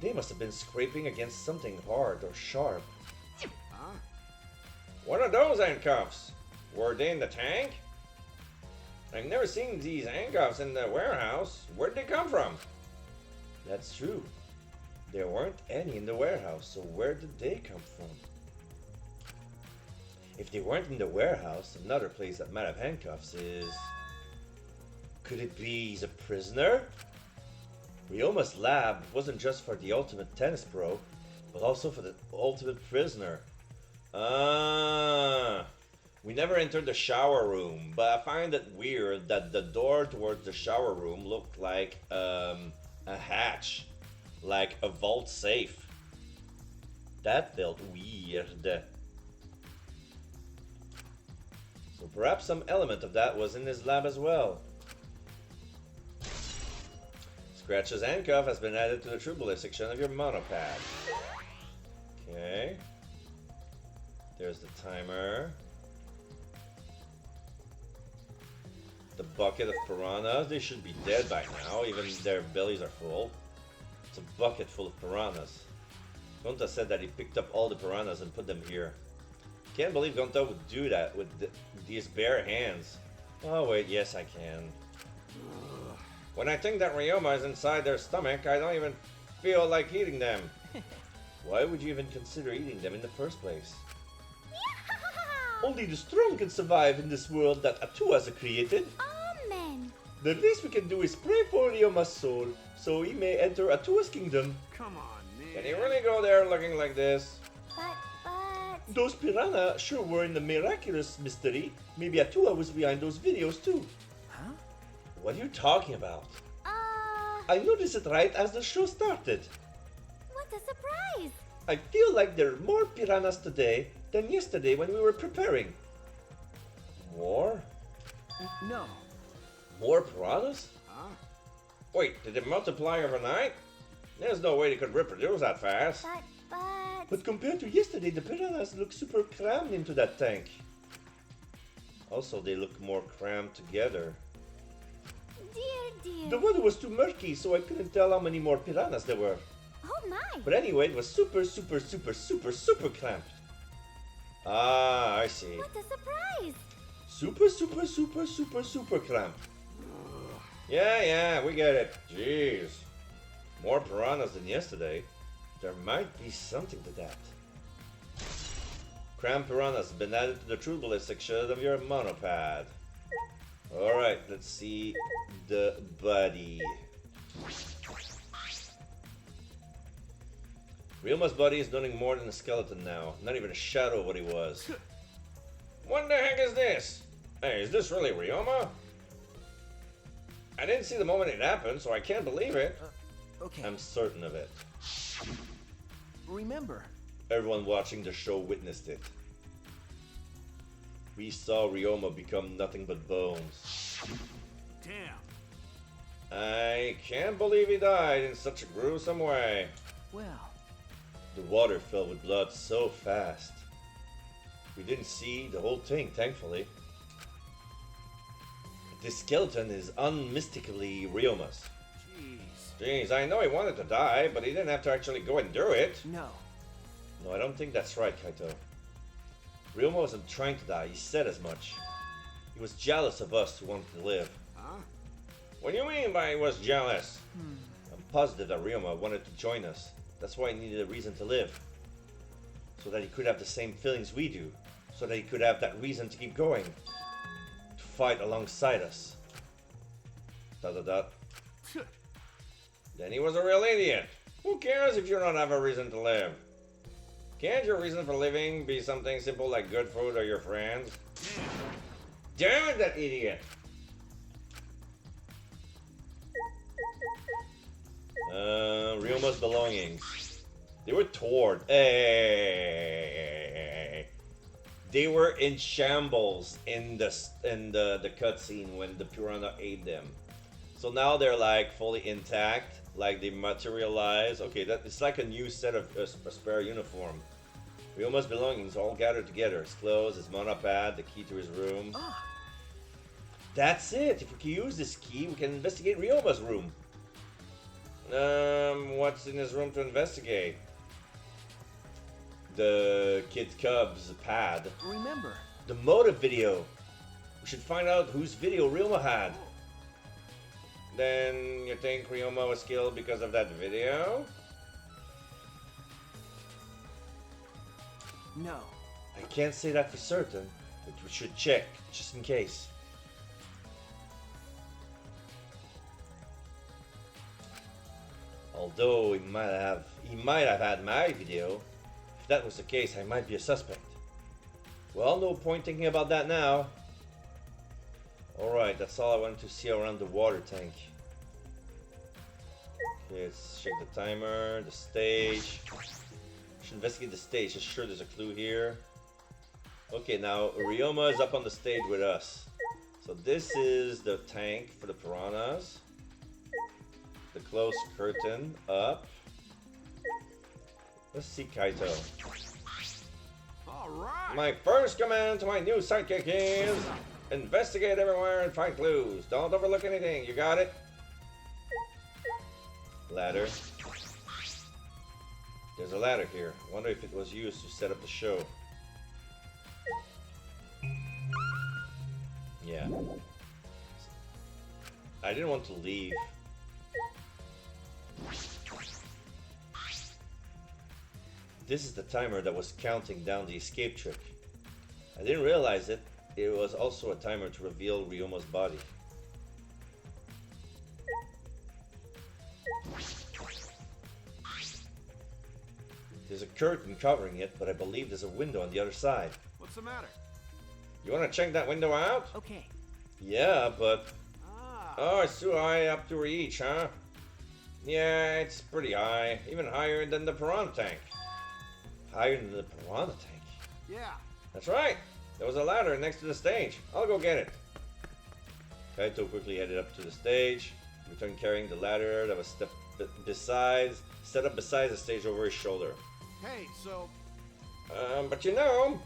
They must have been scraping against something hard or sharp. Huh? What are those handcuffs? Were they in the tank? I've never seen these handcuffs in the warehouse. Where'd they come from? That's true. There weren't any in the warehouse, so where did they come from? If they weren't in the warehouse, another place that might have handcuffs is... Could it be he's a prisoner? Ryoma's lab wasn't just for the ultimate tennis pro, but also for the ultimate prisoner. We never entered the shower room, but I find it weird that the door towards the shower room looked like a hatch, like a vault safe. That felt weird. So perhaps some element of that was in his lab as well. Scratch's handcuff has been added to the true bullet section of your monopad. Okay. There's the timer. The bucket of piranhas. They should be dead by now, even if their bellies are full. It's a bucket full of piranhas. Gonta said that he picked up all the piranhas and put them here. Can't believe Gonta would do that with these bare hands. Oh wait, yes I can. When I think that Ryoma is inside their stomach, I don't even feel like eating them. Why would you even consider eating them in the first place? Only the strong can survive in this world that Atua has created. Amen. The least we can do is pray for Ryoma's soul, so he may enter Atua's kingdom. Come on, man. Can he really go there looking like this? But... Those piranha sure were in the miraculous mystery. Maybe Atua was behind those videos too. Huh? What are you talking about? I noticed it right as the show started. What a surprise! I feel like there are more piranhas today than yesterday when we were preparing. More? No. More piranhas? Huh? Wait, did they multiply overnight? There's no way they could reproduce that fast. But compared to yesterday, the piranhas look super crammed into that tank. Also, they look more crammed together. Dear. The water was too murky, so I couldn't tell how many more piranhas there were. Oh my. But anyway, it was super clamped. Ah, I see. What a surprise. Super clamped. Yeah, we get it. Jeez. More piranhas than yesterday. There might be something to that. Cramped piranhas have been added to the true bullet section of your monopad. Alright, let's see the body. Ryuma's body is nothing more than a skeleton now. Not even a shadow of what he was. What the heck is this? Hey, is this really Ryuma? I didn't see the moment it happened, so I can't believe it. Okay. I'm certain of it. Remember. Everyone watching the show witnessed it. We saw Ryoma become nothing but bones. Damn. I can't believe he died in such a gruesome way. Well, The water filled with blood so fast. We didn't see the whole thing, thankfully. This skeleton is unmistakably Ryoma's. Jeez. Jeez, I know he wanted to die, but he didn't have to actually go and do it. no. No, I don't think that's right, Kaito. Ryoma wasn't trying to die, he said as much. He was jealous of us who wanted to live. Huh? What do you mean by he was jealous? I'm positive that Ryoma wanted to join us. That's why he needed a reason to live. So that he could have the same feelings we do. So that he could have that reason to keep going. To fight alongside us. ... Then he was a real idiot. Who cares if you don't have a reason to live? Can't your reason for living be something simple like good food or your friends? Damn it, that idiot! Ryuma's belongings. They were torn. Hey. They were in shambles in the cutscene when the piranha ate them. So now they're like fully intact, like they materialize. Okay, that it's like a new set of a spare uniform. Ryuma's belongings all gathered together. His clothes, his monopad, the key to his room. That's it. If we can use this key, we can investigate Ryuma's room. What's in his room to investigate? The Kid Cub's pad. Remember. The motive video. We should find out whose video Ryuma had. Then you think Ryuma was killed because of that video? No. I can't say that for certain, but we should check, just in case. Although he might have had my video. If that was the case, I might be a suspect. Well, no point thinking about that now. Alright, that's all I wanted to see around the water tank. Okay, let's check the timer, the stage. Should investigate the stage, just sure there's a clue here. Okay, now Ryoma is up on the stage with us. So this is the tank for the piranhas. The closed curtain up. Let's see Kaito. All right. My first command to my new sidekick is investigate everywhere and find clues. Don't overlook anything. You got it? Ladder. There's a ladder here. Wonder if it was used to set up the show. Yeah. I didn't want to leave. This is the timer that was counting down the escape trick. I didn't realize it. It was also a timer to reveal Ryuma's body. There's a curtain covering it, but I believe there's a window on the other side. What's the matter? You want to check that window out? Okay. Yeah, but... Ah. Oh, it's too high up to reach, huh? Yeah, it's pretty high. Even higher than the piranha tank. Higher than the piranha tank? Yeah. That's right. There was a ladder next to the stage. I'll go get it. Kaito quickly headed up to the stage, returned carrying the ladder that was set up beside the stage over his shoulder. Hey, so But you know,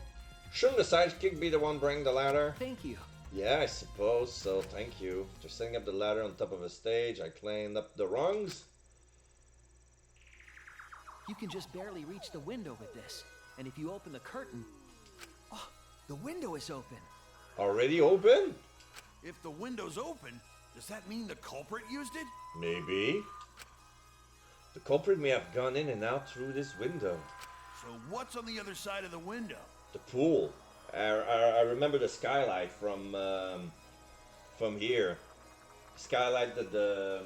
shouldn't the sidekick be the one bringing the ladder? Thank you. Yeah, I suppose so, thank you. After setting up the ladder on top of a stage, I climbed up the rungs. You can just barely reach the window with this. And if you open the curtain... Oh, the window is open. Already open? If the window's open, does that mean the culprit used it? Maybe. The culprit may have gone in and out through this window. So what's on the other side of the window? The pool. I remember the skylight from here. Skylight that the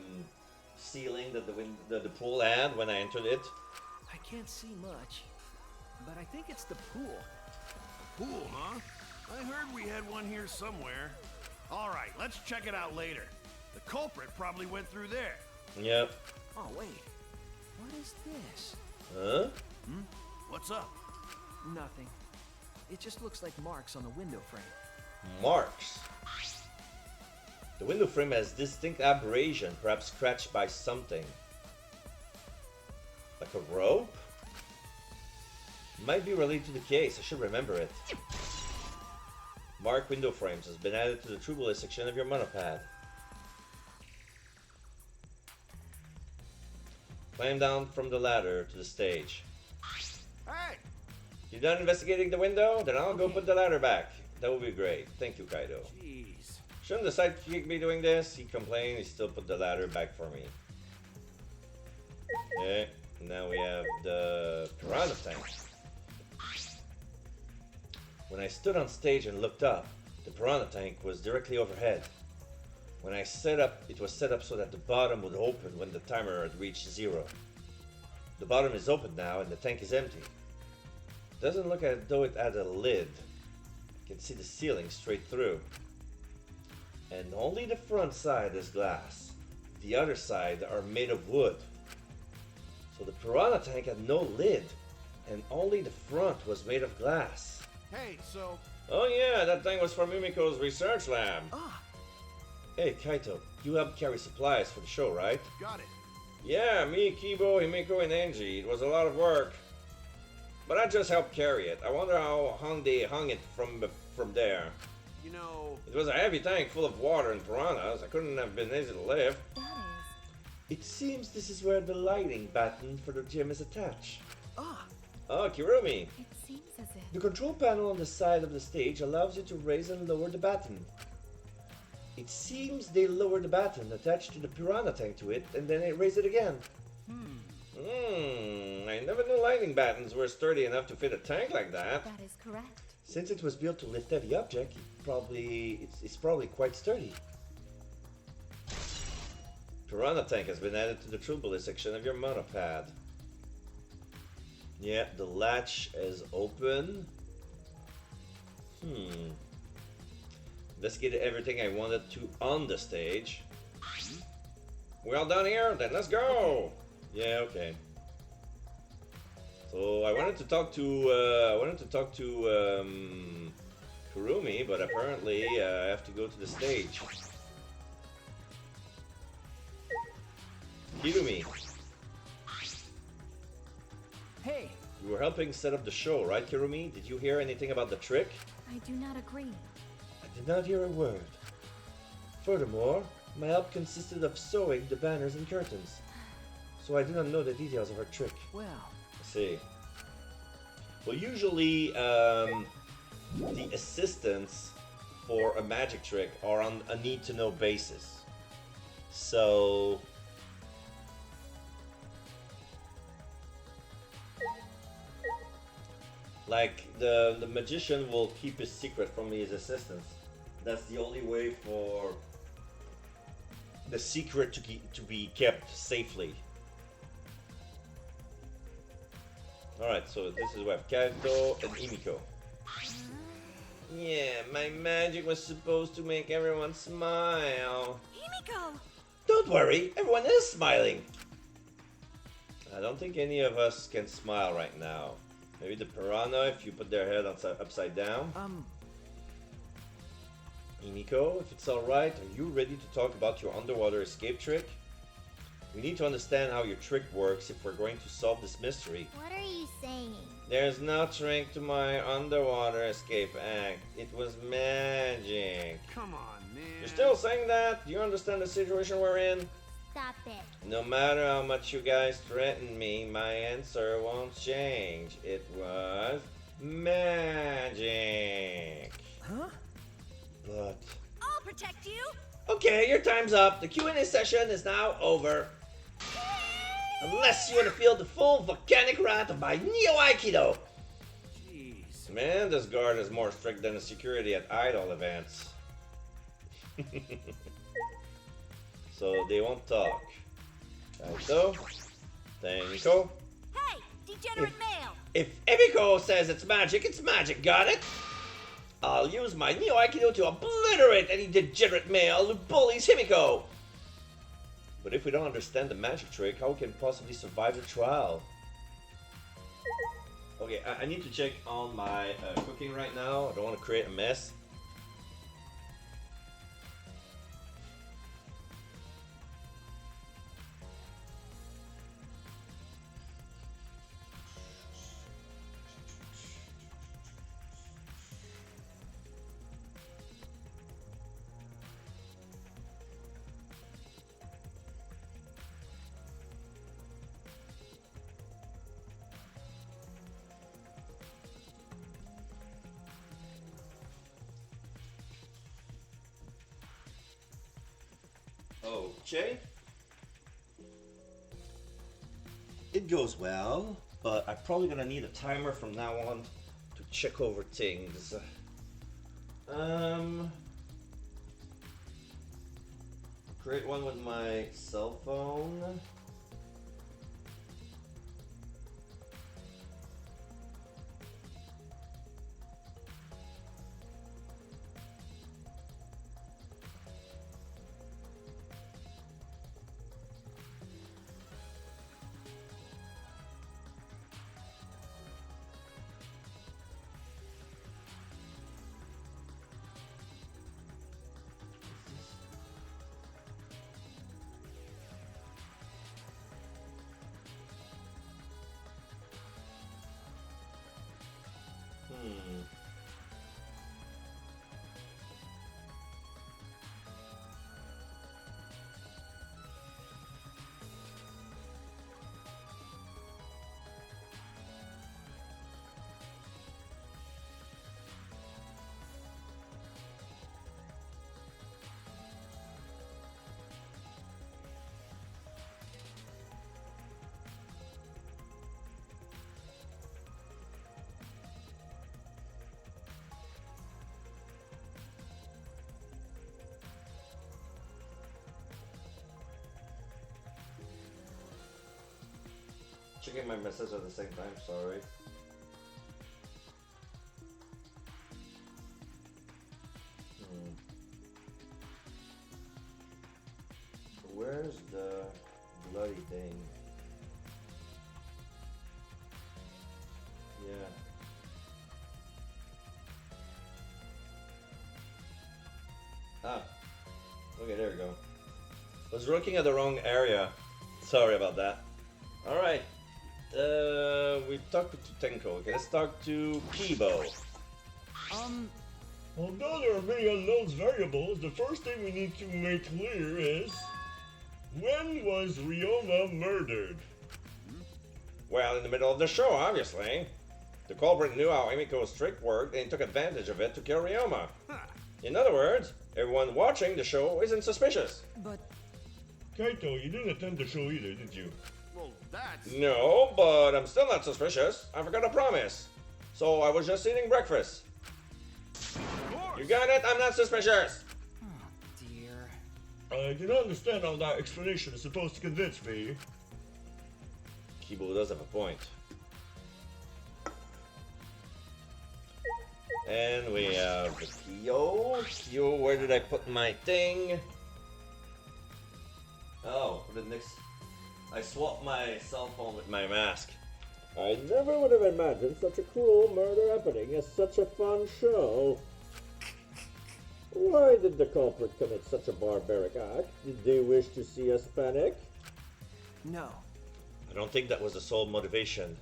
ceiling that the pool had when I entered it. I can't see much, but I think it's the pool. Pool, huh? I heard we had one here somewhere. All right, let's check it out later. The culprit probably went through there. Yep. Oh, wait. What is this? Huh? What's up? Nothing. It just looks like marks on the window frame. Marks. The window frame has distinct aberration, perhaps scratched by something. Like a rope? Might be related to the case, I should remember it. Mark window frames has been added to the true bullet section of your monopad. Climb down from the ladder to the stage. Hey! You done investigating the window? Then I'll go put the ladder back. That would be great. Thank you, Kaido. Jeez. Shouldn't the sidekick be doing this? He complained, he still put the ladder back for me. Okay, now we have the piranha tank. When I stood on stage and looked up, the piranha tank was directly overhead. When I set up, it was set up so that the bottom would open when the timer had reached 0. The bottom is open now and the tank is empty. Doesn't look as though it had a lid. You can see the ceiling straight through. And only the front side is glass. The other side are made of wood. So the piranha tank had no lid, and only the front was made of glass. Hey, so... Oh yeah, that thing was from Mimiko's research lab. Ah, Hey Kaito, you helped carry supplies for the show, right? got it. Yeah, me, Kibo, Himiko, and Angie. It was a lot of work. But I just helped carry it. I wonder how they hung it from there. You know... It was a heavy tank full of water and piranhas. I couldn't have been easy to lift. That is. It seems this is where the lighting button for the gym is attached. ah. Oh, Kirumi. It seems as if. The control panel on the side of the stage allows you to raise and lower the baton. It seems they lower the baton attached to the piranha tank to it and then they raise it again. I never knew lighting battens were sturdy enough to fit a tank like that. That is correct. Since it was built to lift heavy objects, it's probably quite sturdy. Piranha tank has been added to the true bullet section of your monopad. Yeah, the latch is open. Investigated everything I wanted to on the stage. We're all done here? Then let's go! Yeah, okay. So I wanted to talk to Kurumi, but apparently I have to go to the stage. Kirumi, Hey, you were helping set up the show, right, Kirumi? Did you hear anything about the trick? I do not agree. I did not hear a word. Furthermore, my help consisted of sewing the banners and curtains, so I do not know the details of her trick. well, I see. Well, usually the assistants for a magic trick are on a need-to-know basis. So like the magician will keep his secret from his assistants. That's the only way for the secret to be kept safely. Alright, so this is where Kaito and Himiko. Yeah, my magic was supposed to make everyone smile. Himiko! Don't worry, everyone is smiling. I don't think any of us can smile right now. Maybe the piranha if you put their head upside down. Himiko, if it's alright, are you ready to talk about your underwater escape trick? We need to understand how your trick works if we're going to solve this mystery. What are you saying? There's no trick to my underwater escape act. It was magic. Come on, man. You're still saying that? Do you understand the situation we're in? Stop it. No matter how much you guys threaten me, my answer won't change. It was magic. Huh? But... I'll protect you. okay, your time's up. The Q&A session is now over. Unless you want to feel the full volcanic wrath of my Neo Aikido. Jeez. Man, this guard is more strict than the security at idol events. So they won't talk. Kaito, Tenko. Hey, degenerate male. If Emiko says it's magic, got it? I'll use my Neo Aikido to obliterate any degenerate male who bullies Himiko. But if we don't understand the magic trick, how can we possibly survive the trial? Okay, I need to check on my cooking right now. I don't want to create a mess. Okay. It goes well, but I'm probably gonna need a timer from now on to check over things. Create one with my cell phone. Checking my message at the same time, sorry. Where's the bloody thing? Yeah. Ah. Okay, there we go. I was looking at the wrong area. Sorry about that. Alright. We talked to Tenko. Okay, let's talk to Kibo. Although there are many unknowns variables, the first thing we need to make clear is... when was Ryoma murdered? Well, in the middle of the show, obviously. The culprit knew how Emiko's trick worked and he took advantage of it to kill Ryoma. In other words, everyone watching the show isn't suspicious. But Kaito, you didn't attend the show either, did you? Well, that's... No, but I'm still not suspicious. I forgot a promise. So I was just eating breakfast. Of course. You got it? I'm not suspicious. oh dear. I can understand how that explanation is supposed to convince me. Kibo does have a point. And we have the Kyo. Kyo, where did I put my thing? Oh, put it next. I swapped my cell phone with my mask. I never would have imagined such a cruel murder happening as such a fun show. Why did the culprit commit such a barbaric act? Did they wish to see us panic? No. I don't think that was the sole motivation.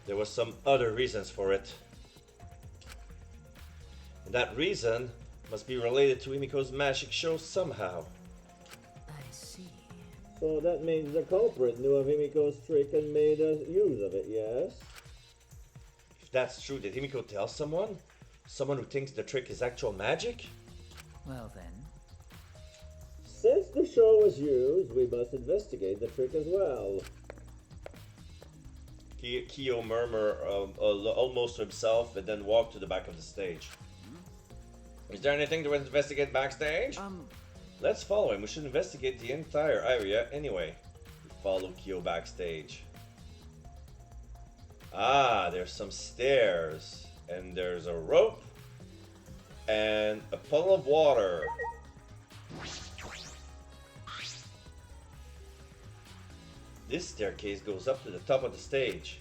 There was some other reasons for it. And that reason must be related to Himiko's magic show somehow. I see. So that means the culprit knew of Himiko's trick and made use of it, yes? If that's true, did Himiko tell someone? Someone who thinks the trick is actual magic? Well then. Since the show was used, we must investigate the trick as well. Kyo murmured almost to himself and then walked to the back of the stage. Is there anything to investigate backstage? Let's follow him. We should investigate the entire area anyway. We follow Kyo backstage. Ah, there's some stairs. And there's a rope. And a puddle of water. This staircase goes up to the top of the stage.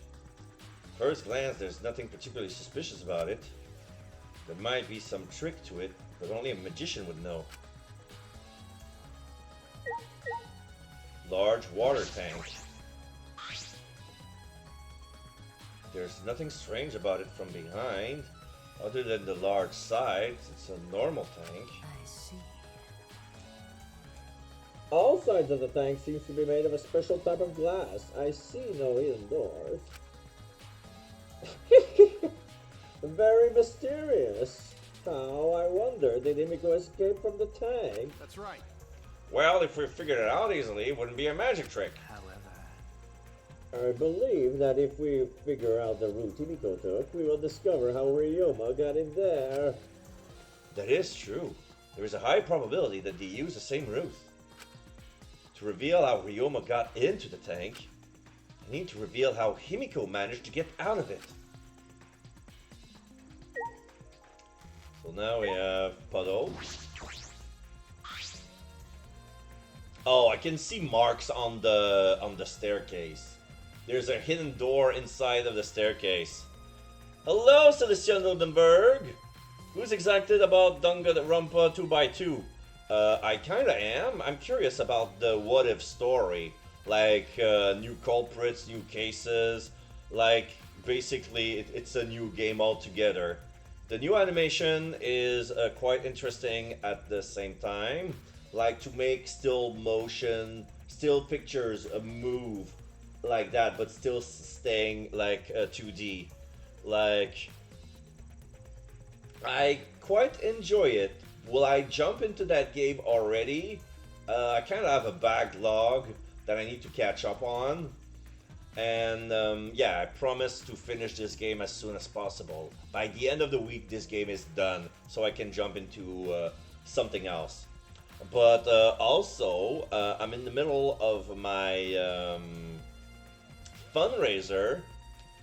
First glance, there's nothing particularly suspicious about it. There might be some trick to it, but only a magician would know. Large water tank. There's nothing strange about it from behind, other than the large size. It's a normal tank. I see. All sides of the tank seems to be made of a special type of glass. I see no hidden doors. Very mysterious. How, I wonder, did Himiko escape from the tank? That's right. Well, if we figured it out easily, it wouldn't be a magic trick. However, I believe that if we figure out the route Himiko took, we will discover how Ryoma got in there. That is true. There is a high probability that they use the same route. To reveal how Ryoma got into the tank, I need to reveal how Himiko managed to get out of it. So now we have puddle. Oh, I can see marks on the staircase. There's a hidden door inside of the staircase. Hello, Celestia Nildenberg! Who's excited about Danganronpa 2x2? I kinda am. I'm curious about the what if story. Like, new culprits, new cases. Like, basically, it's a new game altogether. The new animation is quite interesting at the same time. Like, to make still motion, still pictures move like that, but still staying like 2D. Like, I quite enjoy it. Will I jump into that game already? I kind of have a backlog that I need to catch up on. And yeah, I promise to finish this game as soon as possible. By the end of the week, this game is done, so I can jump into something else. But also, I'm in the middle of my fundraiser.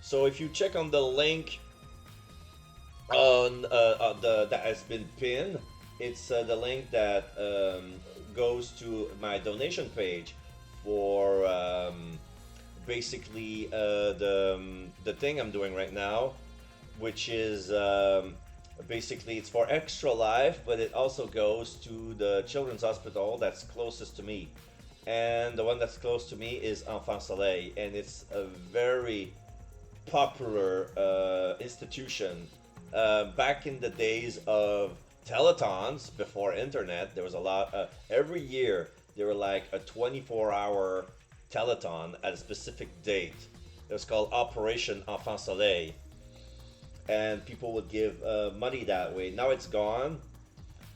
So if you check on the link on that has been pinned, it's the link that goes to my donation page for basically the thing I'm doing right now, which is basically it's for Extra Life, but it also goes to the children's hospital that's closest to me. And the one that's close to me is Enfant Soleil, and it's a very popular institution. Back in the days of telethons, before internet, there was a lot, every year there were like a 24-hour telethon at a specific date. It was called Operation Enfant Soleil, and people would give money that way. Now it's gone,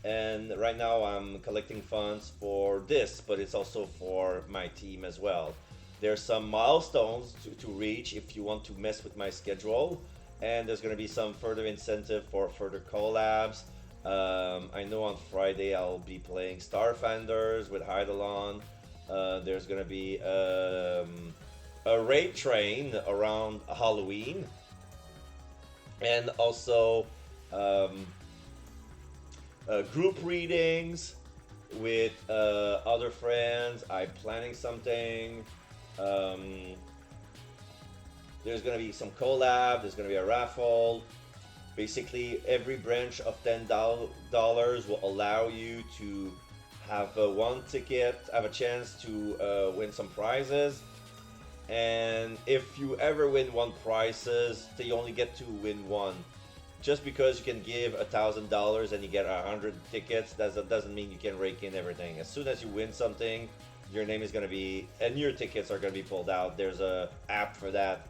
and right now I'm collecting funds for this, but it's also for my team as well. There's some milestones to reach if you want to mess with my schedule, and there's going to be some further incentive for further collabs. I know on Friday I'll be playing Starfanders with Eidolon. There's going to be a raid train around Halloween, and also group readings with other friends. I'm planning something. There's going to be some collab, there's going to be a raffle. Basically, every branch of $10 will allow you to have one ticket, have a chance to win some prizes. And if you ever win one prizes, you only get to win one. Just because you can give $1,000 and you get 100 tickets, that doesn't mean you can rake in everything. As soon as you win something, your name is gonna be, and your tickets are gonna be pulled out. There's a app for that.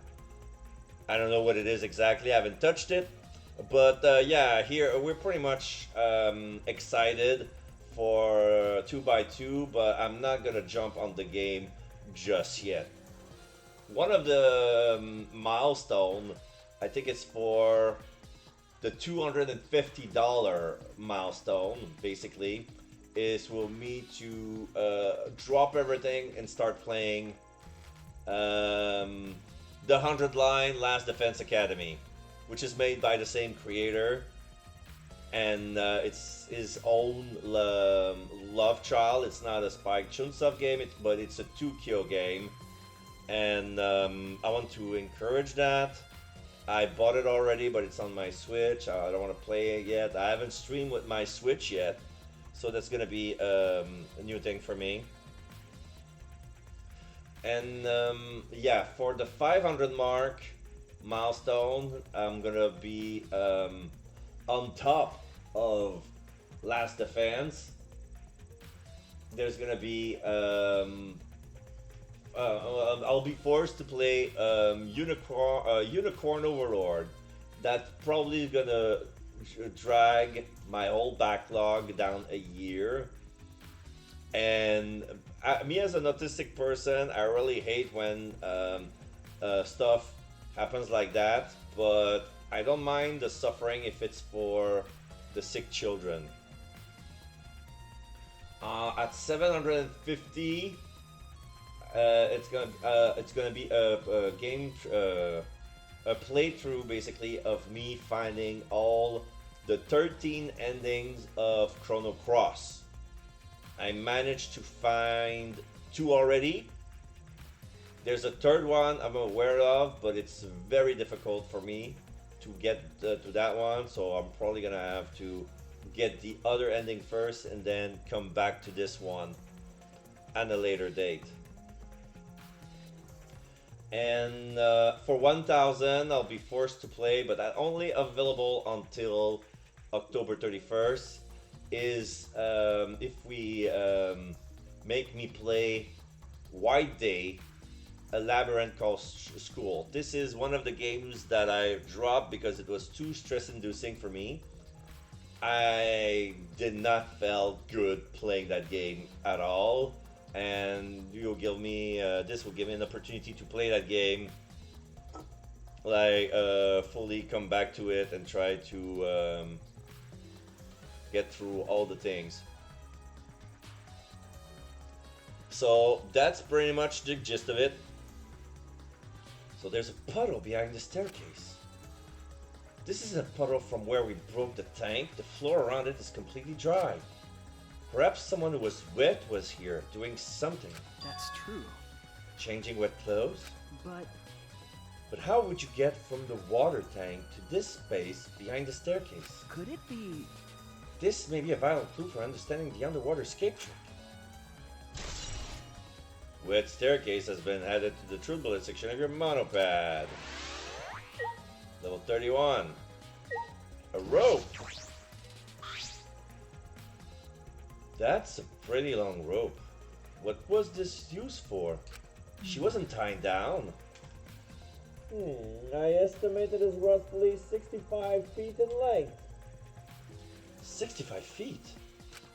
I don't know what it is exactly. I haven't touched it, but yeah, here we're pretty much excited for 2x2, but I'm not gonna jump on the game just yet. One of the milestone, I think it's for the $250 milestone, basically, is for me to drop everything and start playing the 100 line Last Defense Academy, which is made by the same creator, and it's his own love child. It's not a Spike Chunsoft game, but it's a 2Kyo game, and I want to encourage that. I bought it already, but it's on my Switch. I don't want to play it yet. I haven't streamed with my Switch yet, so that's gonna be a new thing for me. And yeah, for the 500 mark milestone, I'm gonna be on top of Last Defense. There's gonna be I'll be forced to play Unicorn Overlord. That's probably gonna drag my whole backlog down a year. And me as an autistic person, I really hate when stuff happens like that, but I don't mind the suffering if it's for the sick children. At 750, it's gonna be a game, a playthrough basically of me finding all the 13 endings of Chrono Cross. I managed to find 2 already. There's a third one I'm aware of, but it's very difficult for me to get to that one, so I'm probably gonna have to get the other ending first and then come back to this one at a later date. And for 1,000, I'll be forced to play, but that only available until October 31st, is if we make me play White Day, a labyrinth called School. This is one of the games that I dropped because it was too stress-inducing for me. I did not felt good playing that game at all, and you'll give me this will give me an opportunity to play that game, like fully come back to it and try to get through all the things. So that's pretty much the gist of it. So there's a puddle behind the staircase. This is a puddle from where we broke the tank. The floor around it is completely dry. Perhaps someone who was wet was here doing something. That's true. Changing wet clothes? But But how would you get from the water tank to this space behind the staircase? could it be... This may be a vital clue for understanding the underwater escape trick. Wet staircase has been added to the true bullet section of your monopad. Level 31. A rope. That's a pretty long rope. What was this used for? She wasn't tying down. I estimate it is roughly 65 feet in length. 65 feet?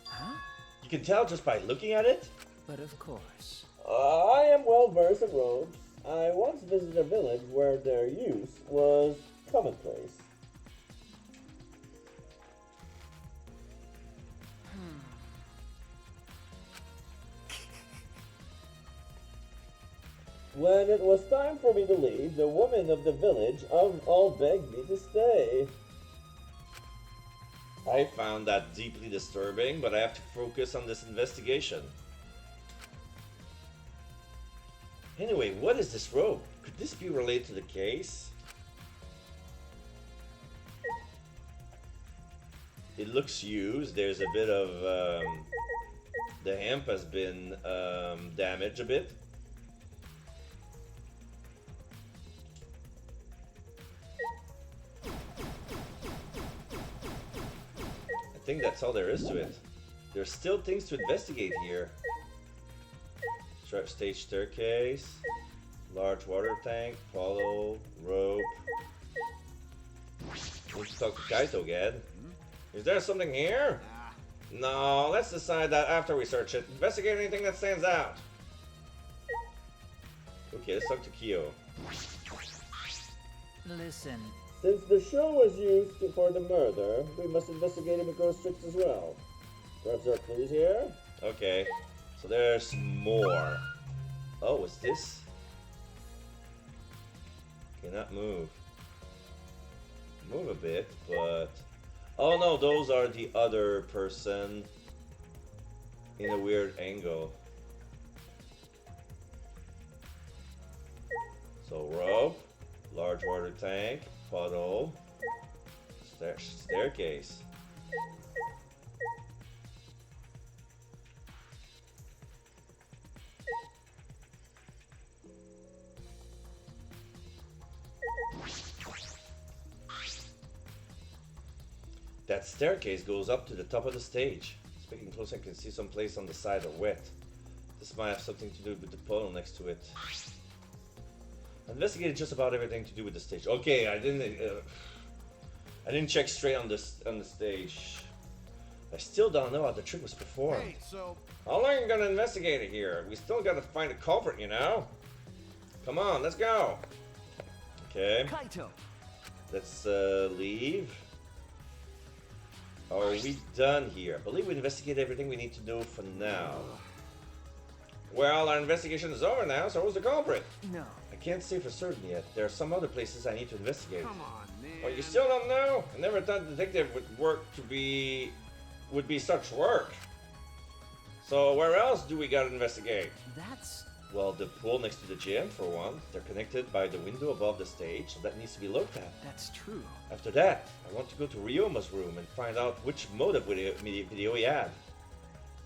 Huh? You can tell just by looking at it? But of course. I am well versed in ropes. I once visited a village where their use was commonplace. When it was time for me to leave, the women of the village all begged me to stay. I found that deeply disturbing, but I have to focus on this investigation. Anyway, what is this rope? Could this be related to the case? It looks used. There's a bit of... the hemp has been damaged a bit. think that's all there is to it. There's still things to investigate here. Stage staircase, large water tank, follow, rope. Need to talk to Kaito again. Is there something here? No, let's decide that after we search it. Investigate anything that stands out. Okay, let's talk to Kyo. Listen, Since the show was used for the murder, we must investigate Himiko's tricks as well. Perhaps there are clues here? Okay, so there's more. Oh, what's this? Cannot move. Move a bit, but... Oh no, those are the other person in a weird angle. So rope, large water tank, puddle, staircase. That staircase goes up to the top of the stage. Speaking close, I can see some place on the side are wet. This might have something to do with the puddle next to it. I investigated just about everything to do with the stage. Okay, I didn't check straight on the stage. I still don't know how the trick was performed. Hey, so How long are you gonna investigate it here? We still gotta find a culprit, you know? Come on, let's go. Okay, Kaito. let's leave. Are we done here? I believe we investigated everything we need to know for now. Well, our investigation is over now, so who's the culprit? No. I can't say for certain yet. There are some other places I need to investigate. come on, man. Well, you still don't know? I never thought detective would be such work. So where else do we gotta investigate? That's... Well, the pool next to the gym, for one. They're connected by the window above the stage, so that needs to be looked at. that's true. After that, I want to go to Ryoma's room and find out which motive video he had.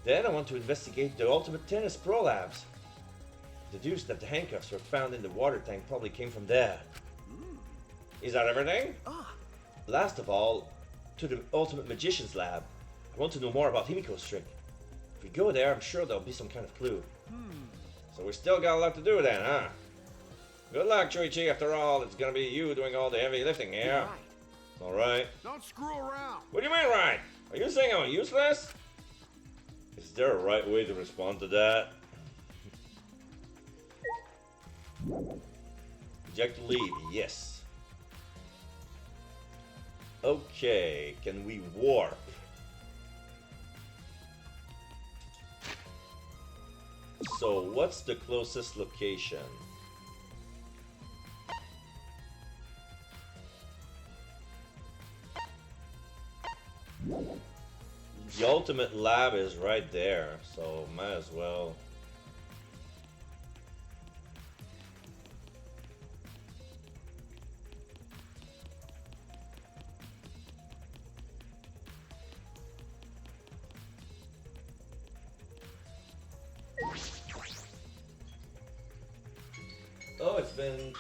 Then I want to investigate the Ultimate Tennis Pro Labs. Deduce that the handcuffs were found in the water tank probably came from there. Is that everything? Ah, Last of all, to the Ultimate Magician's Lab. I want to know more about Himiko's trick. If we go there, I'm sure there'll be some kind of clue. So we still got a lot to do then, huh? Good luck, Chuichi. After all, it's gonna be you doing all the heavy lifting here. you're right. Alright. Don't screw around. What do you mean, right? Are you saying I'm useless? Is there a right way to respond to that? Eject to leave, yes. Okay, can we warp? So, what's the closest location? The ultimate lab is right there, so might as well. Oh, it's been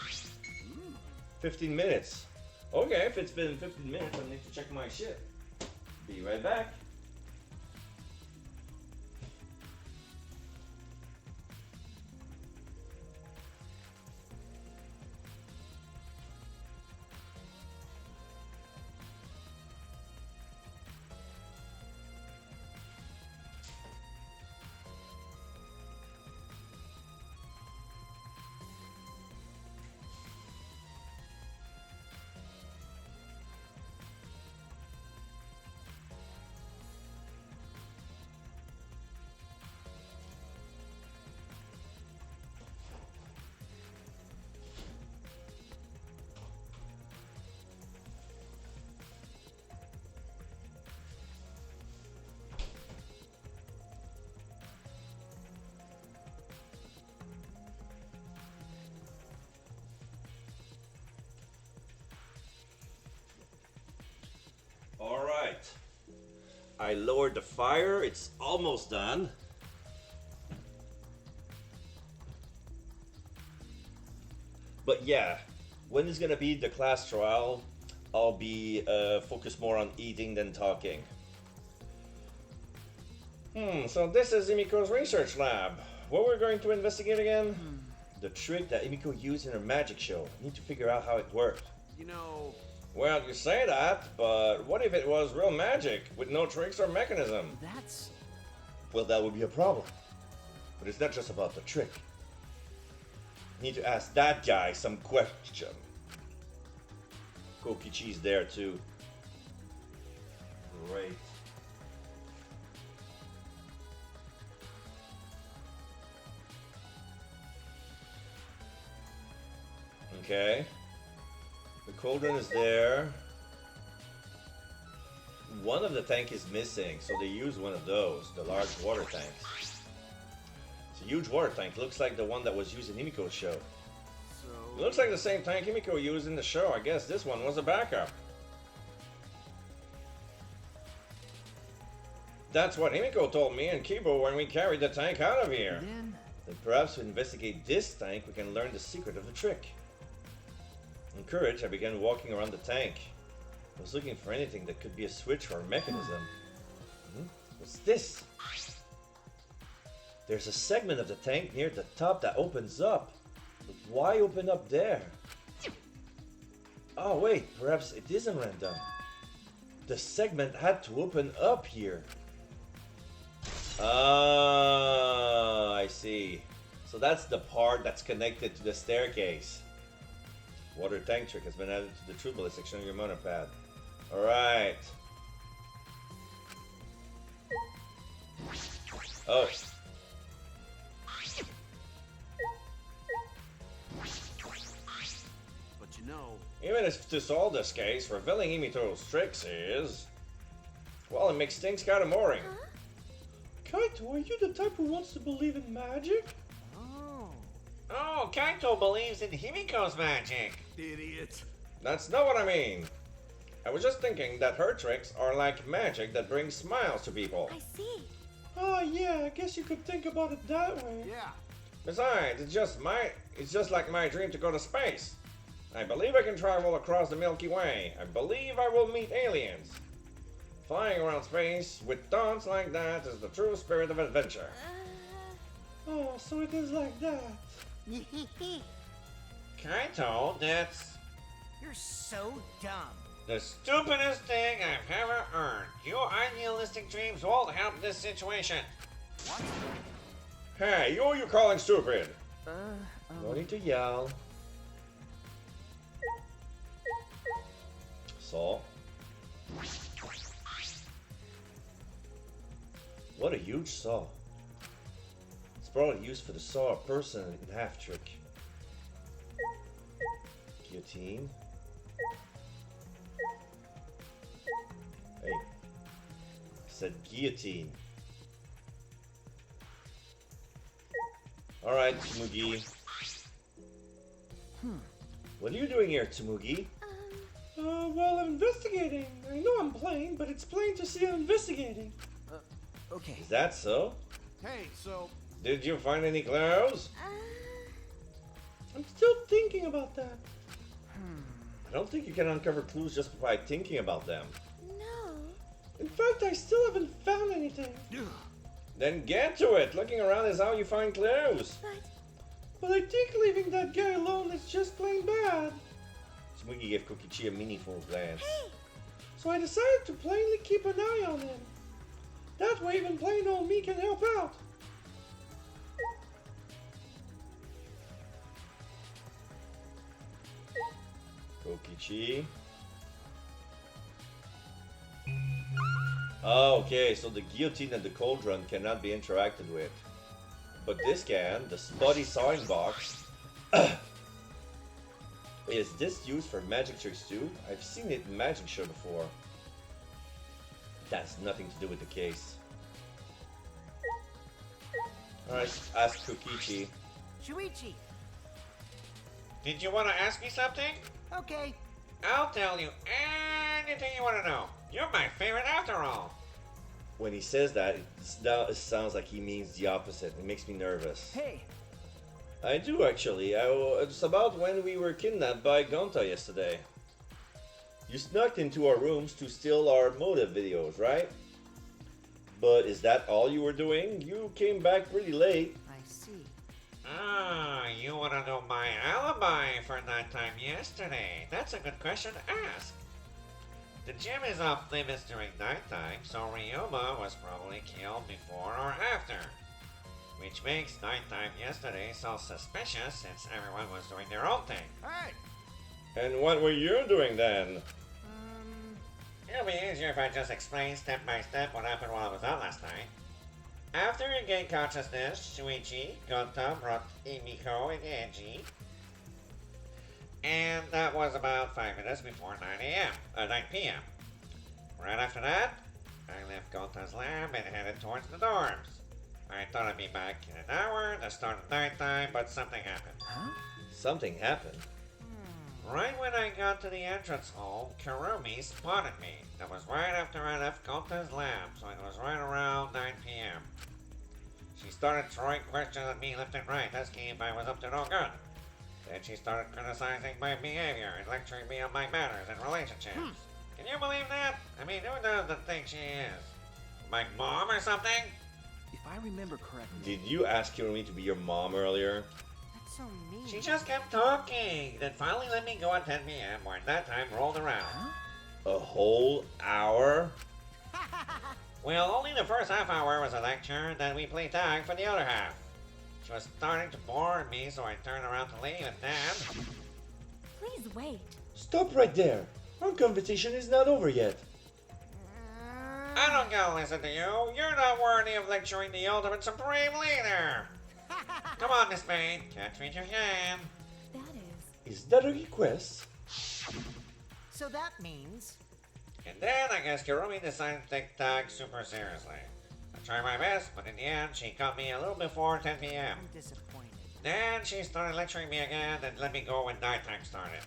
15 minutes. Okay, if it's been 15 minutes, I need to check my shit. Be right back. Alright. I lowered the fire, it's almost done. But yeah, when it's gonna be the class trial, I'll be focused more on eating than talking. So this is Himiko's research lab. What we're going to investigate again? The trick that Himiko used in her magic show. Need to figure out how it worked. You know, Well, you say that, but what if it was real magic with no tricks or mechanism? That's... Well, that would be a problem. But it's not just about the trick. Need to ask that guy some question. Kokichi's there too. Great. Okay. The cauldron is there. One of the tank is missing, so they use one of those, the large water tanks. It's a huge water tank, looks like the one that was used in Himiko's show. It looks like the same tank Himiko used in the show. I guess this one was a backup. That's what Himiko told me and Kibo when we carried the tank out of here. Then... Then perhaps to investigate this tank, we can learn the secret of the trick. Encouraged, I began walking around the tank. I was looking for anything that could be a switch or a mechanism. What's this? There's a segment of the tank near the top that opens up. But why open up there? Oh wait, perhaps it isn't random. The segment had to open up here. Ah, I see. So that's the part that's connected to the staircase. Water tank trick has been added to the true bullet section of your monopad. Alright. Oh. but you know, Even if to solve this case, revealing Himito's tricks is... Well, it makes things kind of boring. Kaito, are you the type who wants to believe in magic? Oh... Oh, Kaito believes in Himiko's magic. idiot. That's not what I mean. I was just thinking that her tricks are like magic that brings smiles to people. I see. Oh yeah, I guess you could think about it that way. Yeah. Besides, it's just like my dream to go to space. I believe I can travel across the Milky Way. I believe I will meet aliens. Flying around space with thoughts like that is the true spirit of adventure. Oh, so it is like that. Kaito, that's You're so dumb. the stupidest thing I've ever heard. Your idealistic dreams won't help this situation. Hey, who are you calling stupid? No need to yell. Saw. What a huge saw. It's probably used for the saw a person in half trick. Guillotine. Hey. I said guillotine. Alright, Tsumugi. What are you doing here, Tsumugi? Well, I'm investigating. I know I'm playing, but it's plain to see I'm investigating. Okay. Is that so? Hey, so Did you find any clues? I'm still thinking about that. I don't think you can uncover clues just by thinking about them. No. In fact, I still haven't found anything. Then get to it! Looking around is how you find clues! But I think leaving that guy alone is just plain bad. Tsumugi gave Kokichi a meaningful glance. So I decided to plainly keep an eye on him. That way even plain old me can help out. Kokichi. Oh, okay, so the guillotine and the cauldron cannot be interacted with. But this can, the spotty sawing box. Is this used for magic tricks too? I've seen it in magic show before. That's nothing to do with the case. Alright, ask Kokichi. Shuichi. Did you want to ask me something? Okay. I'll tell you anything you want to know. You're my favorite after all. When he says that, it sounds like he means the opposite. It makes me nervous. Hey. I do actually. It's about when we were kidnapped by Gonta yesterday. You snuck into our rooms to steal our motive videos, right? But is that all you were doing? You came back pretty late. I see. Ah, you want to know my alibi for nighttime yesterday? That's a good question to ask. The gym is off limits during nighttime, so Ryoma was probably killed before or after. Which makes nighttime yesterday so suspicious since everyone was doing their own thing. Hey! And what were you doing then? It'll be easier if I just explain step by step what happened while I was out last night. After you gain consciousness, Shuichi, Gonta brought Emiko and Angie. And that was about 5 minutes before 9 p.m. Right after that, I left Gonta's lab and headed towards the dorms. I thought I'd be back in an hour, the start of nighttime, but something happened. Huh? Something happened. Right when I got to the entrance hall, Kurumi spotted me. That was right after I left Gonta's lab, so it was right around 9 p.m. She started throwing questions at me left and right, asking if I was up to no good. Then she started criticizing my behavior and lecturing me on my manners and relationships. Can you believe that? I mean, who doesn't think she is? My mom or something? If I remember correctly, Did you ask Kurumi to be your mom earlier? that's so mean. She just kept talking, then finally let me go at 10 p.m. when that time rolled around. A whole hour? Well, only the first half hour was a lecture, then we played tag for the other half. She was starting to bore me, so I turned around to leave, and then... Please wait. Stop right there. Our conversation is not over yet. I don't gotta listen to you. You're not worthy of lecturing the ultimate supreme leader. Come on, Miss Maid. Catch me if you can. That is. Is that a request? So that means... And then I guess Kurumi decided to take tag super seriously. I tried my best, but in the end, she caught me a little before 10 p.m. I'm disappointed. Then she started lecturing me again and let me go when nighttime started.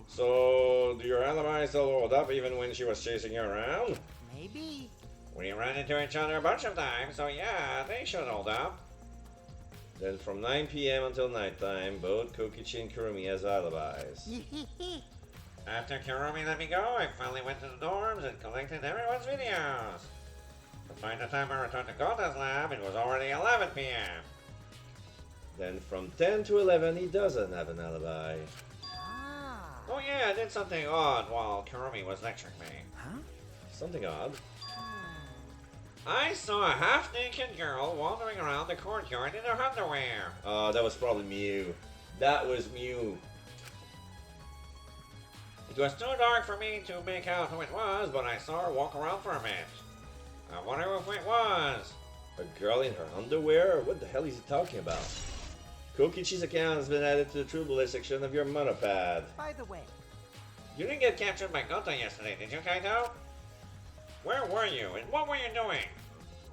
So, do your alibi still hold up even when she was chasing you around? Maybe. We ran into each other a bunch of times, so yeah, they should hold up. Then from 9 p.m. until nighttime, both Kokichi and Kurumi has alibis. After Kurumi let me go, I finally went to the dorms and collected everyone's videos. But by the time I returned to Gota's lab, it was already 11 p.m. Then from 10 to 11, he doesn't have an alibi. Oh yeah, I did something odd while Kurumi was lecturing me. Huh? Something odd. I saw a half-naked girl wandering around the courtyard in her underwear. Oh, that was probably Mew. That was Mew. It was too dark for me to make out who it was, but I saw her walk around for a bit. I wonder who it was. A girl in her underwear? What the hell is he talking about? Kokichi's account has been added to the True Bullet section of your monopad. By the way, You didn't get captured by Gota yesterday, did you, Kaito? Where were you, and what were you doing?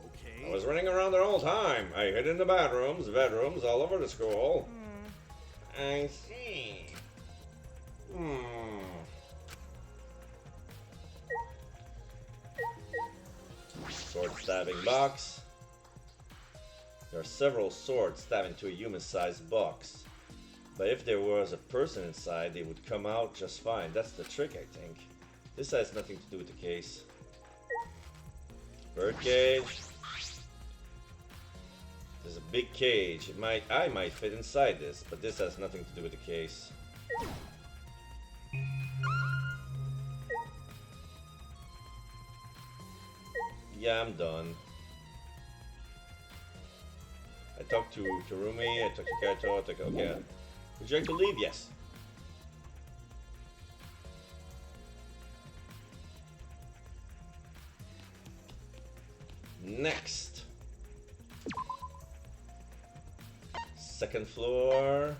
Okay. I was running around the whole time. I hid in the bedrooms, all over the school. I see. Sword stabbing box. There are several swords stabbed into a human-sized box. But if there was a person inside, they would come out just fine. That's the trick, I think. This has nothing to do with the case. Birdcage. There's a big cage. I might fit inside this, but this has nothing to do with the case. Yeah, I'm done. I talked to Kurumi, I talked to Kaito, I talked to... Okay. Would you like to leave? Yes. Next. Second floor.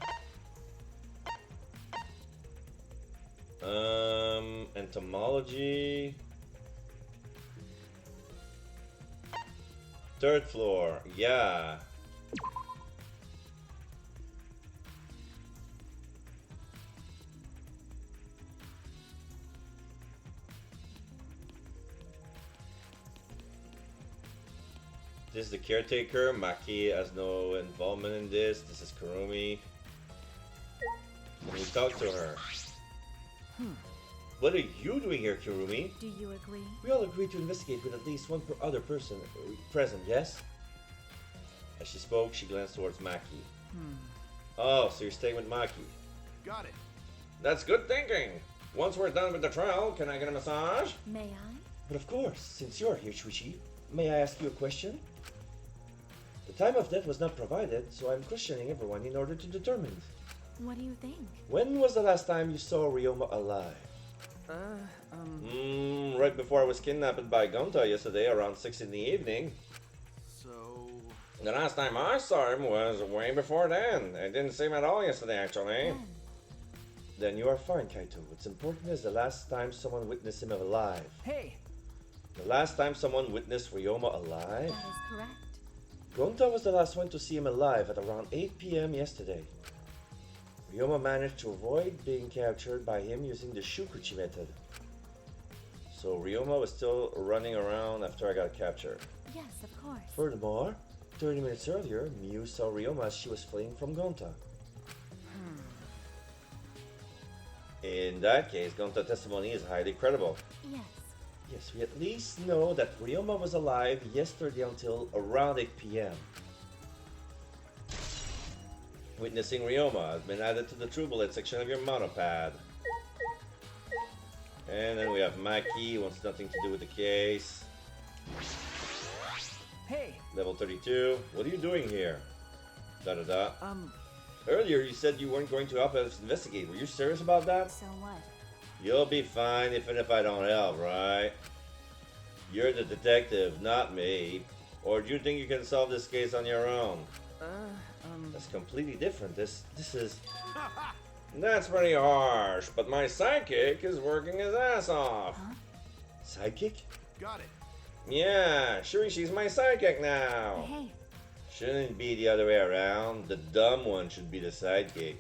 Entomology. Third floor, yeah. This is the caretaker. Maki has no involvement in this. This is Kurumi. Can we talk to her? What are you doing here, Kirumi? Do you agree? We all agreed to investigate with at least one per other person present, yes? As she spoke, she glanced towards Maki. Oh, so you're staying with Maki. Got it. That's good thinking. Once we're done with the trial, can I get a massage? May I? But of course, since you're here, Shuichi, may I ask you a question? The time of death was not provided, so I'm questioning everyone in order to determine it. What do you think? When was the last time you saw Ryoma alive? Right before I was kidnapped by Gonta yesterday around 6 in the evening. So... The last time I saw him was way before then. I didn't see him at all yesterday, actually. Then you are fine, Kaito. What's important is the last time someone witnessed him alive. Hey, The last time someone witnessed Ryoma alive? That is correct. Gonta was the last one to see him alive at around 8 p.m. yesterday. Ryoma managed to avoid being captured by him using the Shukuchi method. So Ryoma was still running around after I got captured. Yes, of course. Furthermore, 30 minutes earlier, Miu saw Ryoma as she was fleeing from Gonta. In that case, Gonta's testimony is highly credible. Yes. Yes, we at least know that Ryoma was alive yesterday until around 8 p.m. Witnessing Ryoma has been added to the True Bullet section of your monopad. And then we have Maki, wants nothing to do with the case. hey, Level 32. What are you doing here? Da-da-da. Earlier you said you weren't going to help us investigate. Were you serious about that? So what? You'll be fine even if I don't help, right? You're the detective, not me. Or do you think you can solve this case on your own? That's completely different. This is... That's pretty harsh, but my sidekick is working his ass off. Sidekick? Got it. Yeah, Shuichi's my sidekick now. Hey, Shouldn't it be the other way around? The dumb one should be the sidekick.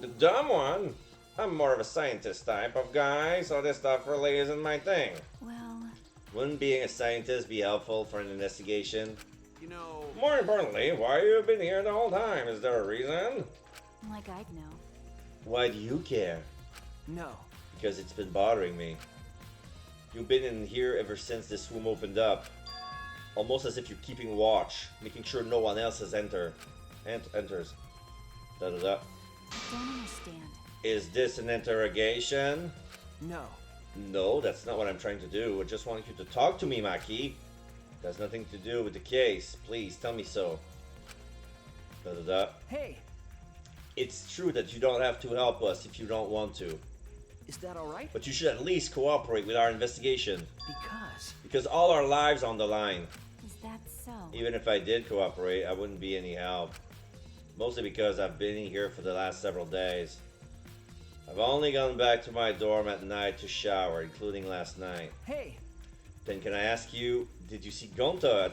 The dumb one? I'm more of a scientist type of guy, so this stuff really isn't my thing. well, Wouldn't being a scientist be helpful for an investigation? You know... More importantly, why you been here the whole time? Is there a reason? like I'd know. Why do you care? no. Because it's been bothering me. You've been in here ever since this room opened up. Almost as if you're keeping watch, making sure no one else has enters. Da-da-da. I don't understand. Is this an interrogation? No. No, that's not what I'm trying to do. I just want you to talk to me, Maki. It has nothing to do with the case. Please, tell me so. Da-da-da. Hey, It's true that you don't have to help us if you don't want to. is that alright? But you should at least cooperate with our investigation. Because... Because all our lives on the line. Is that so? Even if I did cooperate, I wouldn't be any help. Mostly because I've been in here for the last several days. I've only gone back to my dorm at night to shower, including last night. Hey, Then can I ask you, did you see Gonta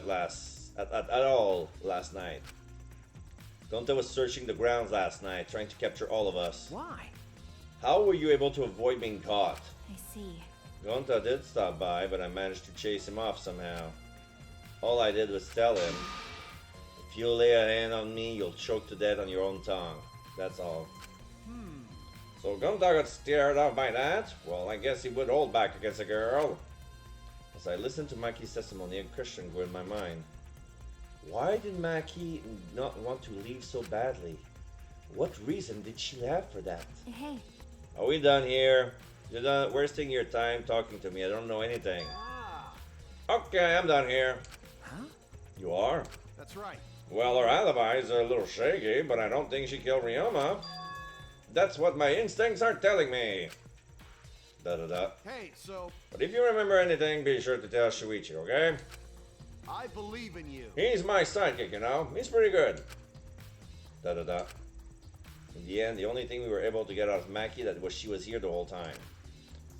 at all last night? Gonta was searching the grounds last night, trying to capture all of us. why? How were you able to avoid being caught? I see. Gonta did stop by, but I managed to chase him off somehow. All I did was tell him, if you lay a hand on me, you'll choke to death on your own tongue. That's all. So Gunta got scared off by that? Well, I guess he would hold back against a girl. As I listened to Maki's testimony, a question grew in my mind. Why did Maki not want to leave so badly? What reason did she have for that? Hey, Are we done here? You're done wasting your time talking to me. I don't know anything. Okay, I'm done here. Huh? You are? That's right. Well, her alibis are a little shaky, but I don't think she killed Ryoma. That's what my instincts are telling me. Da-da-da. Hey, so But if you remember anything, be sure to tell Shuichi, okay? I believe in you. He's my sidekick, you know? He's pretty good. Da-da-da. In the end, the only thing we were able to get out of Maki that was she was here the whole time.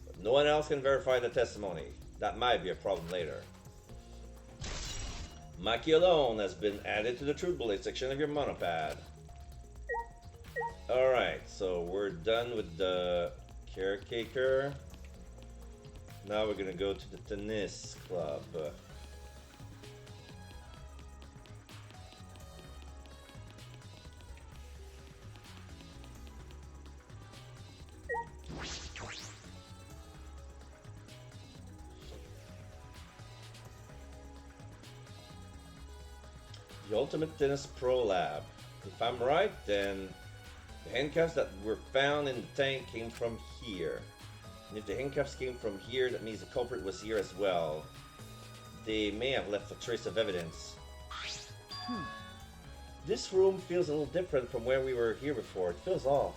But no one else can verify the testimony. That might be a problem later. Maki alone has been added to the Truth Bullet section of your monopad. Alright, so we're done with the caretaker. Now we're gonna go to the tennis club. The Ultimate Tennis Pro Lab. If I'm right, then the handcuffs that were found in the tank came from here. And if the handcuffs came from here, that means the culprit was here as well. They may have left a trace of evidence. This room feels a little different from where we were here before. It feels off.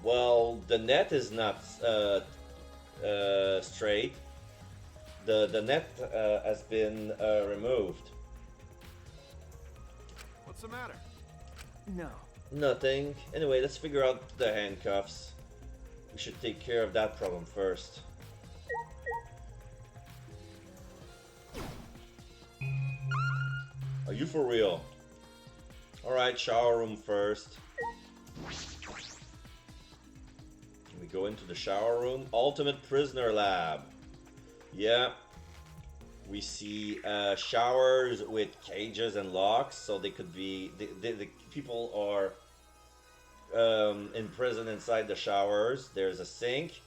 Well, the net is not straight. The net has been removed. What's the matter? No. Nothing. Anyway, let's figure out the handcuffs. We should take care of that problem first. Are you for real? Alright, shower room first. We go into the shower room. Ultimate Prisoner Lab. Yeah. We see showers with cages and locks, so they could be... The people are imprisoned inside the showers. There's a sink.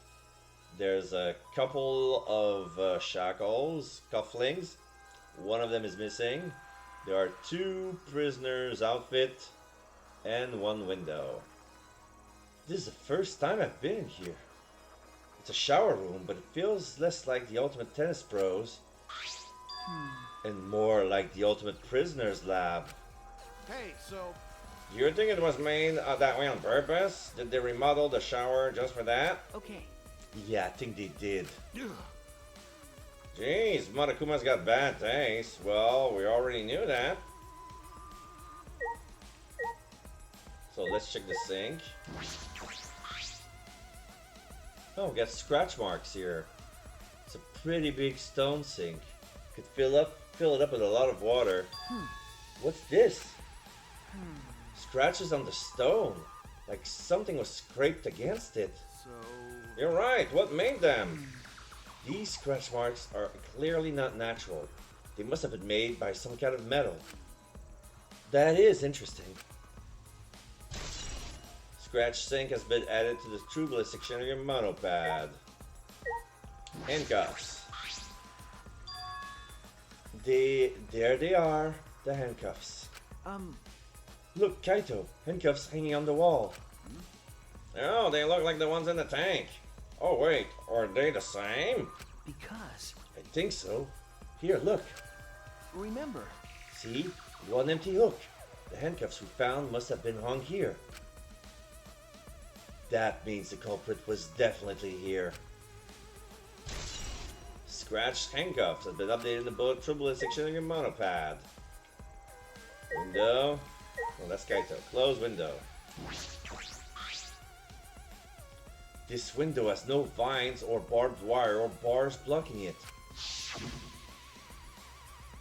There's a couple of shackles, cufflinks. One of them is missing. There are 2 prisoners' outfit and 1 window. This is the first time I've been in here. It's a shower room, but it feels less like the Ultimate Tennis Pros and more like the Ultimate Prisoners Lab. Hey, so Do you think it was made that way on purpose? Did they remodel the shower just for that? Okay. Yeah, I think they did. Jeez, Monokuma's got bad taste. Well, we already knew that. So let's check the sink. Oh, we got scratch marks here. It's a pretty big stone sink. Could fill it up with a lot of water. What's this? Scratches on the stone, like something was scraped against it. So You're right, what made them? These scratch marks are clearly not natural. They must have been made by some kind of metal. That is interesting. Scratch sink has been added to the tubeless section of your monopad. Handcuffs. There they are, the handcuffs. Look, Kaito, handcuffs hanging on the wall. Oh, they look like the ones in the tank. Oh wait, are they the same? Because, I think so. Here, look. remember, See? One empty hook. The handcuffs we found must have been hung here. That means the culprit was definitely here. Scratched handcuffs have been updated in the bullet tubeless section of your monopad. Window. Oh, that's Kaito. Close window. This window has no vines or barbed wire or bars blocking it.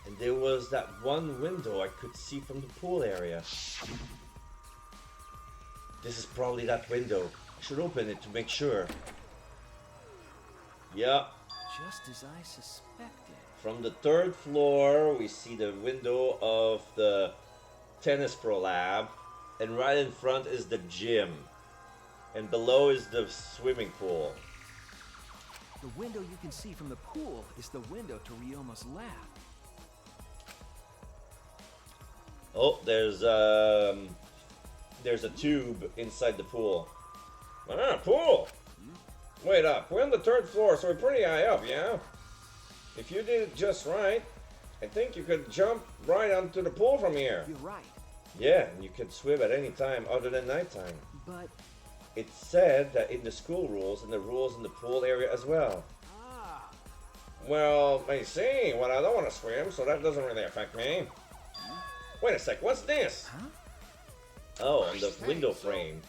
And there was that one window I could see from the pool area. This is probably that window. I should open it to make sure. Yeah. just as I suspected. From the 3rd floor, we see the window of the Tennis Pro Lab. And right in front is the gym. And below is the swimming pool. The window you can see from the pool is the window to Ryoma's lab. Oh, there's a tube inside the pool. Ah, pool! Wait up, we're on the 3rd floor, so we're pretty high up, yeah? If you did it just right, I think you could jump right onto the pool from here. You're right, Yeah, and you can swim at any time other than nighttime. but... It said that in the school rules and the rules in the pool area as well. Well, I see. Well, I don't want to swim, so that doesn't really affect me. Wait a sec, what's this? Oh, on the window frame.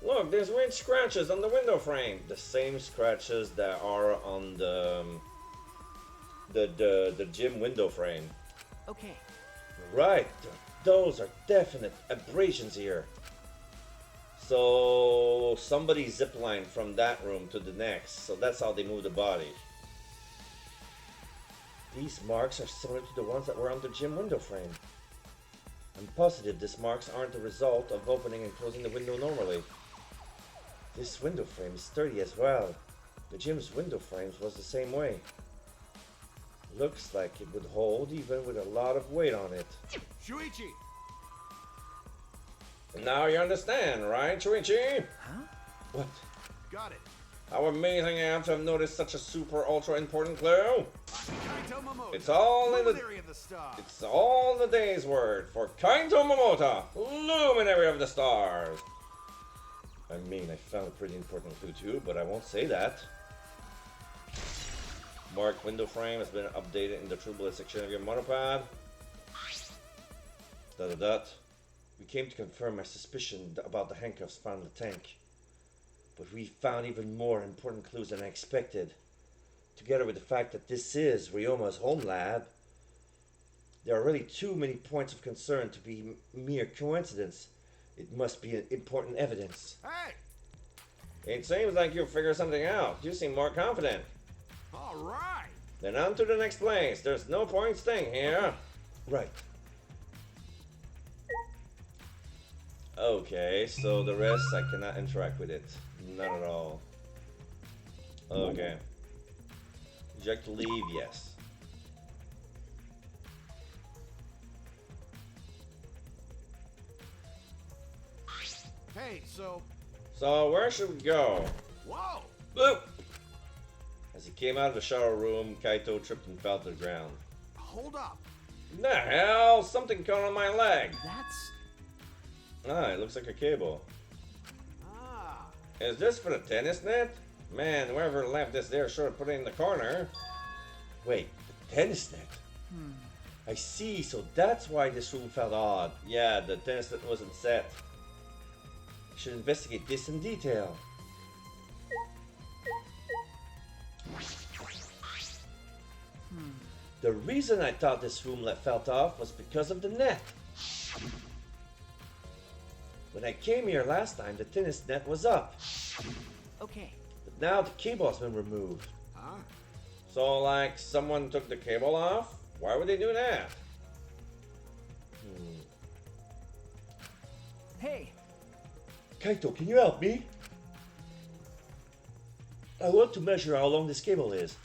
Look, there's red scratches on the window frame. The same scratches that are on the gym window frame. Okay, Right, those are definite abrasions here. So somebody ziplined from that room to the next, so that's how they move the body. These marks are similar to the ones that were on the gym window frame. I'm positive these marks aren't the result of opening and closing the window normally. This window frame is sturdy as well. The gym's window frames was the same way. Looks like it would hold even with a lot of weight on it. Shuichi! Now you understand, right, Chuichi? Huh? What? Got it. How amazing I am to have noticed such a super ultra important clue. Kaito Momota. It's all in the Luminary of the stars. It's all the day's word for Kaito Momota, luminary of the stars. I mean, I found a pretty important clue too, but I won't say that. Mark window frame has been updated in the True Bullet section of your monopod. Dot dot dot. We came to confirm my suspicion about the handcuffs found in the tank. But we found even more important clues than I expected. Together with the fact that this is Ryoma's home lab, there are really too many points of concern to be mere coincidence. It must be important evidence. Hey! It seems like you figured something out. You seem more confident. All right! Then on to the next place. There's no point staying here. Right. Okay, so the rest I cannot interact with it. Not at all. Okay. Eject to leave, yes. Hey, so... So where should we go? Whoa! Boop! As he came out of the shower room, Kaito tripped and fell to the ground. Hold up. The hell? Something caught on my leg. That's... Ah, it looks like a cable. Ah. Is this for the tennis net? Man, whoever left this there should have put it in the corner. Wait, the tennis net? I see, so that's why this room felt odd. Yeah, the tennis net wasn't set. I should investigate this in detail. The reason I thought this room felt off was because of the net. When I came here last time, the tennis net was up. Okay. But now the cable has been removed. Huh? So, like, someone took the cable off? Why would they do that? Hey, Kaito, can you help me? I want to measure how long this cable is.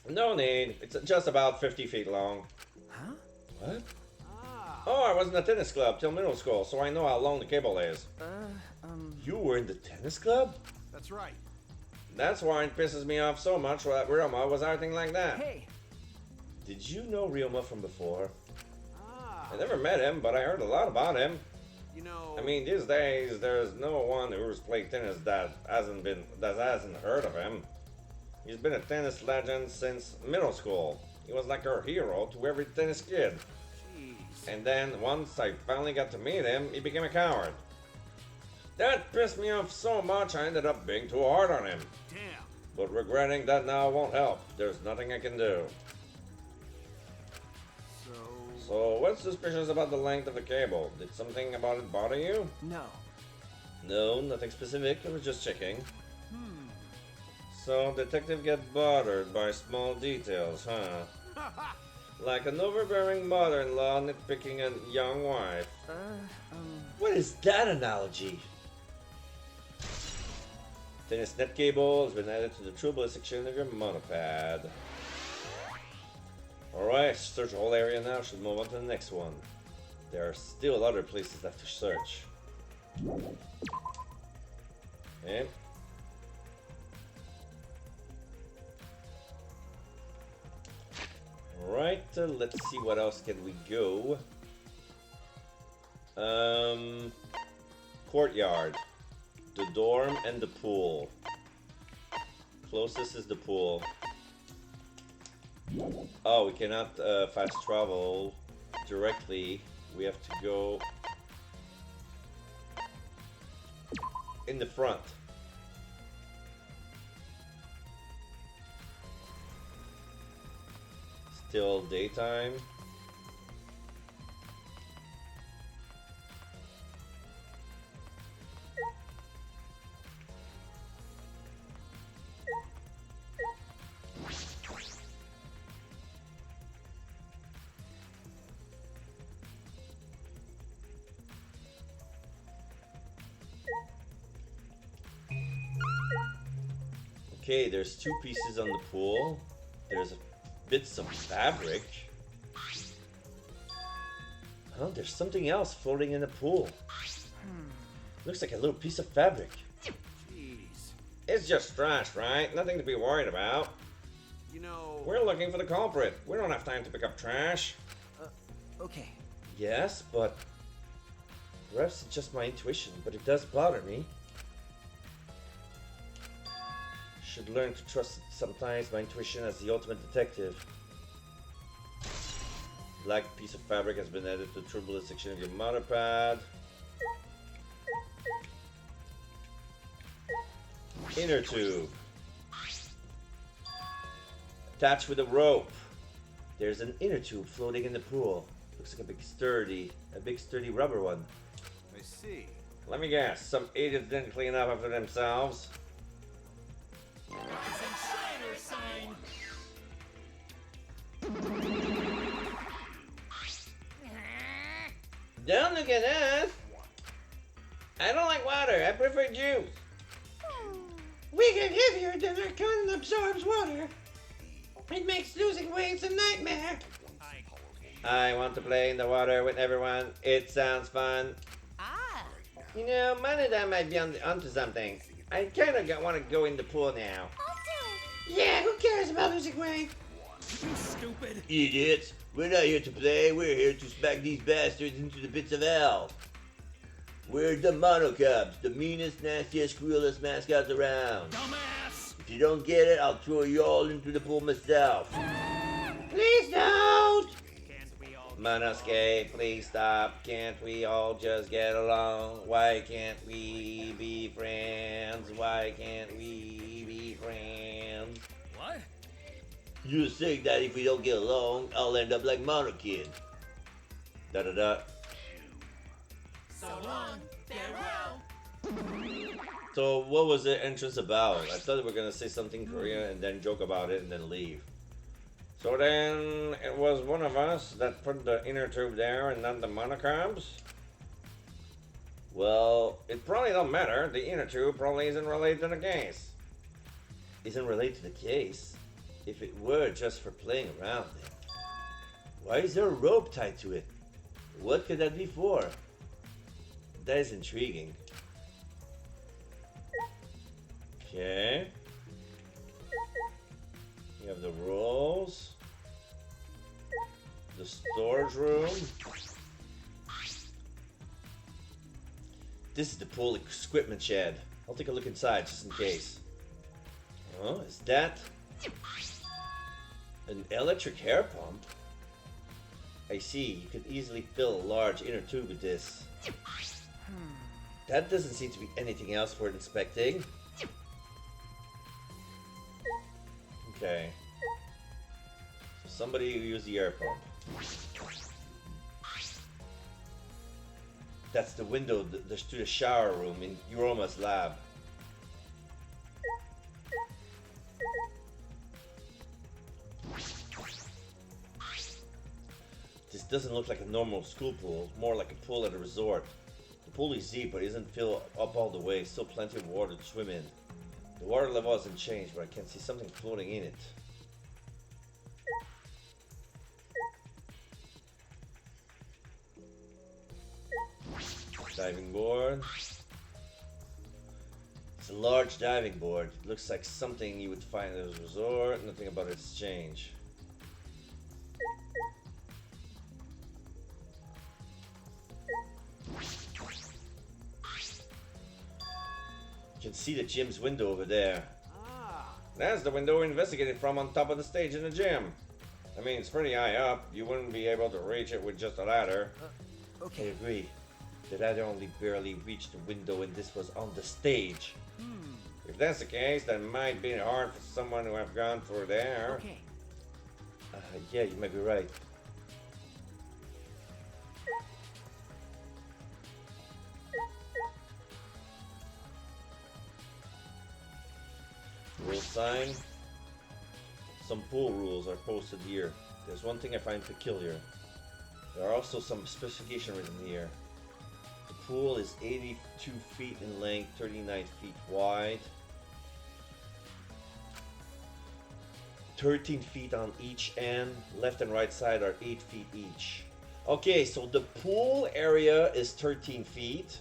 No need. It's just about 50 feet long. huh? What? Ah. Oh, I was in the tennis club till middle school, so I know how long the cable is. Uh, You were in the tennis club? That's right. That's why it pisses me off so much that Ryoma was acting like that. Hey, Did you know Ryoma from before? Ah. I never met him, but I heard a lot about him. You know... I mean, these days, there's no one who's played tennis that hasn't heard of him. He's been a tennis legend since middle school. He was like our hero to every tennis kid. Jeez. And then, once I finally got to meet him, he became a coward. That pissed me off so much I ended up being too hard on him. Damn. But regretting that now won't help. There's nothing I can do. So, what's suspicious about the length of the cable? Did something about it bother you? no. No, nothing specific. I was just checking. So, detective get bothered by small details, huh? Like an overbearing mother-in-law nitpicking a young wife. What is that analogy? Tennis net cable has been added to the True Bullet section of your monopad. Alright, search the whole area now. Should move on to the next one. There are still other places left to search. Okay. Alright, let's see what else can we go. Courtyard. The dorm and the pool. Closest is the pool. Oh, we cannot fast travel directly. We have to go in the front. Still daytime. Okay, there's two pieces on the pool. There's bits of fabric. Oh, there's something else floating in the pool. Looks like a little piece of fabric. Jeez. It's just trash, right? Nothing to be worried about. You know... We're looking for the culprit. We don't have time to pick up trash. Okay. Yes, but perhaps it's just my intuition, but it does bother me. Should learn to trust sometimes my intuition as the ultimate detective. Black piece of fabric has been added to the turbulent section of your mother pad. Inner tube. Attached with a rope. There's an inner tube floating in the pool. Looks like a big sturdy rubber one. I see. Let me guess, some idiots didn't clean up after themselves. Don't look at us! I don't like water, I prefer juice. We get heavier than our cotton absorbs water. It makes losing weight a nightmare. I want to play in the water with everyone. It sounds fun. Ah. You know, mine and I might be onto something. I kind of want to go in the pool now. I'll do it. Yeah, who cares about losing weight? You stupid. Idiots! We're not here to play, we're here to smack these bastards into the pits of hell. We're the Monocubs, the meanest, nastiest, cruelest mascots around. Dumbass. If you don't get it, I'll throw you all into the pool myself. Please don't! Can't we all... Monoscape, please stop. Can't we all just get along? Why can't we be friends? Why can't we be friends? What? You think that if we don't get along, I'll end up like Monokid. Da da da. So long. Farewell. So what was the entrance about? I thought we were gonna say something Korean and then joke about it and then leave. So then it was one of us that put the inner tube there and not the monocubs? Well, it probably don't matter. The inner tube probably isn't related to the case. Isn't related to the case. If it were just for playing around then. Why is there a rope tied to it? What could that be for? That is intriguing. Okay. You have the rolls. The storage room. This is the pool equipment shed. I'll take a look inside just in case. Oh, is that an electric hair pump? I see, you could easily fill a large inner tube with this. That doesn't seem to be anything else worth inspecting. Okay. So somebody used the air pump. That's the window to the shower room in Yuroma's lab. This doesn't look like a normal school pool, more like a pool at a resort. The pool is deep, but it isn't filled up all the way, still plenty of water to swim in. The water level hasn't changed, but I can see something floating in it. Diving board. It's a large diving board. It looks like something you would find at a resort. Nothing about its change. You can see the gym's window over there. That's the window we investigated from on top of the stage in the gym. I mean, it's pretty high up. You wouldn't be able to reach it with just a ladder. I Okay. agree. The ladder only barely reached the window and this was on the stage. If that's the case, that might be hard for someone who have gone through there. Okay. Yeah, you might be right. Rule sign. Some pool rules are posted here. There's one thing I find peculiar. There are also some specifications written here. The pool is 82 feet in length, 39 feet wide. 13 feet on each end. Left and right side are 8 feet each. Okay, so the pool area is 13 feet.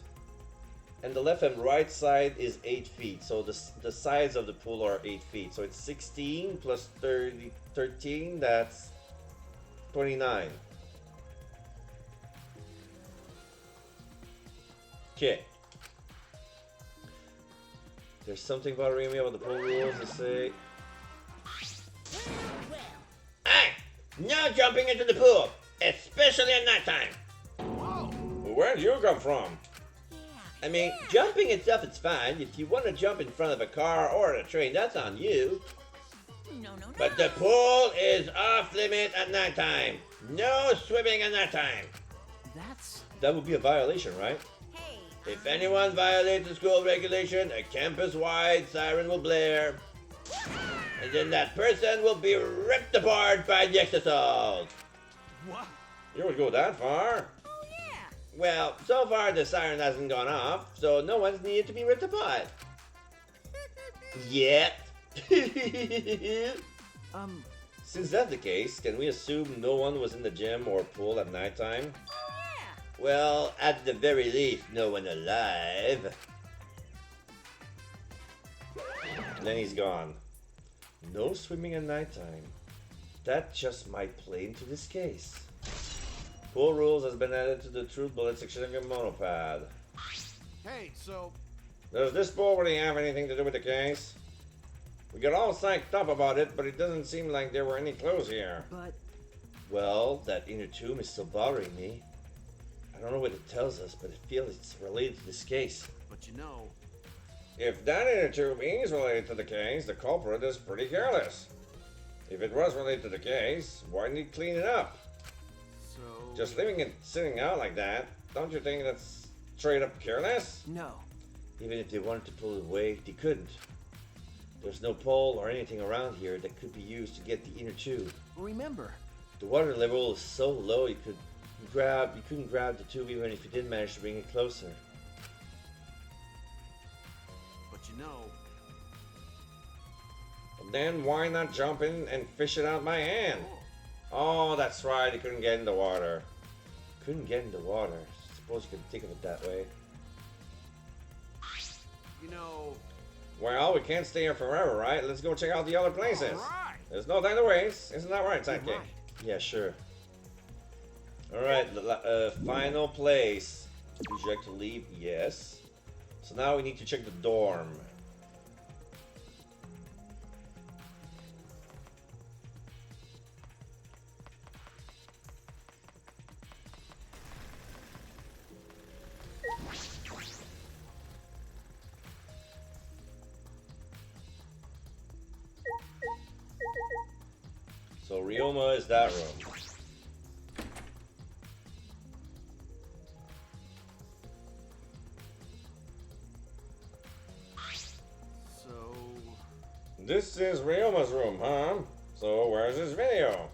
And the left and right side is 8 feet. So the sides of the pool are 8 feet. So it's 16 plus 13, that's 29. Okay. There's something bothering me about the pool rules. They say, Hey! No jumping into the pool! Especially at nighttime! Whoa! where did you come from? I mean, jumping itself is fine. If you want to jump in front of a car or a train, that's on you. No, no, no. But the pool is off limit at nighttime. No swimming at nighttime. That would be a violation, right? Hey. If anyone violates the school regulation, a campus-wide siren will blare. And then that person will be ripped apart by the exercise. What? You would go that far? Oh, yeah. Well, so far the siren hasn't gone off, so no one's needed to be ripped apart. Yet. Since that's the case, can we assume no one was in the gym or pool at nighttime? Oh, yeah. Well, at the very least, no one alive. And then he's gone. No swimming at nighttime. That just might play into this case. Pool rules has been added to the truth bullet section of your monopad. Hey, so Does this pool really have anything to do with the case? We got all psyched up about it, but it doesn't seem like there were any clues here. But Well, that inner tomb is still bothering me. I don't know what it tells us, but I feel it's related to this case. but you know, If that inner tube is related to the case, the culprit is pretty careless. If it was related to the case, why didn't he clean it up? so Just leaving it sitting out like that, don't you think that's straight up careless? no. Even if they wanted to pull it away, they couldn't. There's no pole or anything around here that could be used to get the inner tube. Remember, The water level is so low you couldn't grab the tube even if you did manage to bring it closer. but you know, Then why not jump in and fish it out by hand? Oh, that's right, he couldn't get in the water. Couldn't get in the water. Suppose you could think of it that way. you know, Well, we can't stay here forever, right? Let's go check out the other places. alright. There's no time to waste. Isn't that right, you're Sidekick? right. Yeah, sure. Alright, final place. Would you like to leave? Yes. So now we need to check the dorm. So Ryoma is that room. So This is Ryoma's room, huh? So where's his video?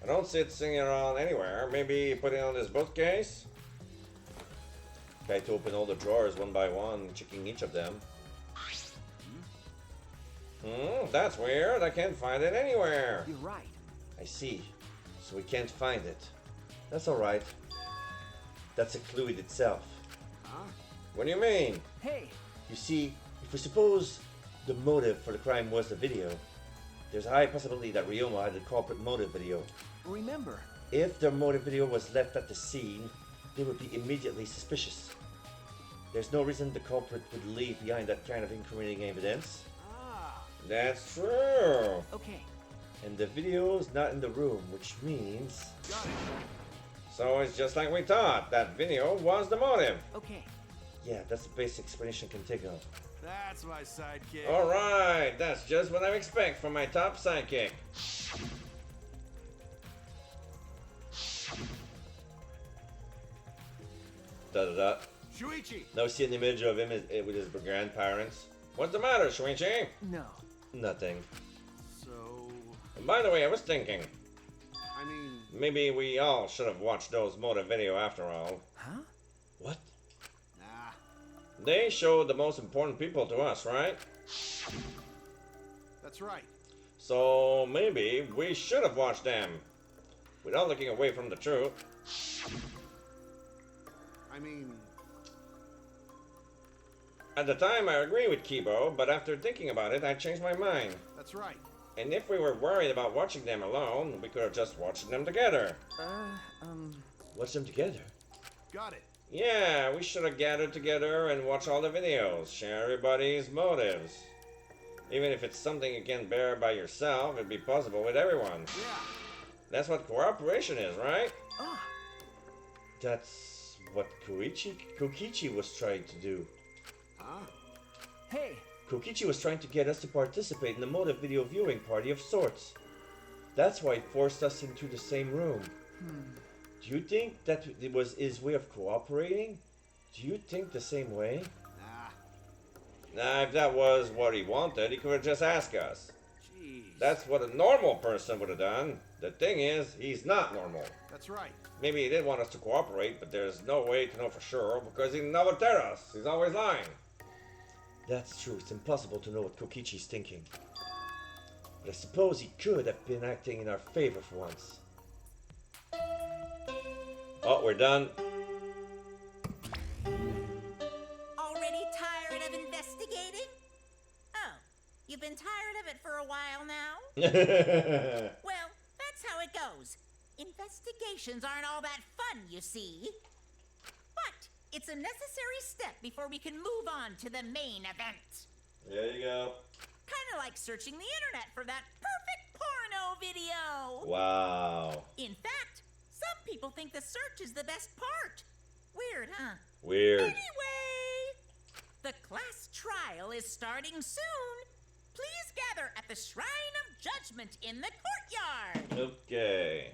I don't see it sitting around anywhere. Maybe put it on this bookcase? Try to open all the drawers one by one, checking each of them. That's weird. I can't find it anywhere. You're right. I see. So we can't find it. That's alright. That's a clue in itself. What do you mean? Hey, You see, if we suppose the motive for the crime was the video, there's a high possibility that Ryoma had the culprit motive video. remember, If their motive video was left at the scene, they would be immediately suspicious. There's no reason the culprit would leave behind that kind of incriminating evidence. That's true. okay. And the video's not in the room, which means... So it's just like we thought. That video was the motive. Okay. Yeah, that's the basic explanation I can think of. that's my sidekick. Alright, that's just what I expect from my top sidekick. Da-da-da. Shuichi! Now see an image of him with his grandparents. What's the matter, Shuichi? No. Nothing. So And by the way, I was thinking, I mean, maybe we all should have watched those motive video after all. Huh? What? nah. They showed the most important people to us, right? That's right. So maybe we should have watched them without looking away from the truth. I mean, At the time, I agree with Kibo, but after thinking about it, I changed my mind. that's right. And if we were worried about watching them alone, we could have just watched them together. Watch them together? Got it. Yeah, we should have gathered together and watched all the videos, share everybody's motives. Even if it's something you can't bear by yourself, it'd be possible with everyone. Yeah. That's what cooperation is, right? Ah, That's what Kokichi was trying to do. Huh? hey, Kokichi was trying to get us to participate in a motive video viewing party of sorts. That's why he forced us into the same room. Do you think that it was his way of cooperating? Do you think the same way? Nah. Nah, if that was what he wanted, he could have just asked us. Jeez. That's what a normal person would have done. The thing is, he's not normal. That's right. Maybe he did want us to cooperate, but there's no way to know for sure because he never tell us. He's always lying. That's true. It's impossible to know what Kokichi's thinking. But I suppose he could have been acting in our favor for once. Oh, we're done. Already tired of investigating? Oh, you've been tired of it for a while now? Well, that's how it goes. Investigations aren't all that fun, you see. But it's a necessary step before we can move on to the main event. There you go. Kind of like searching the internet for that perfect porno video. Wow. In fact, some people think the search is the best part. Weird, huh? Weird. Anyway, the class trial is starting soon. Please gather at the Shrine of Judgment in the courtyard. Okay.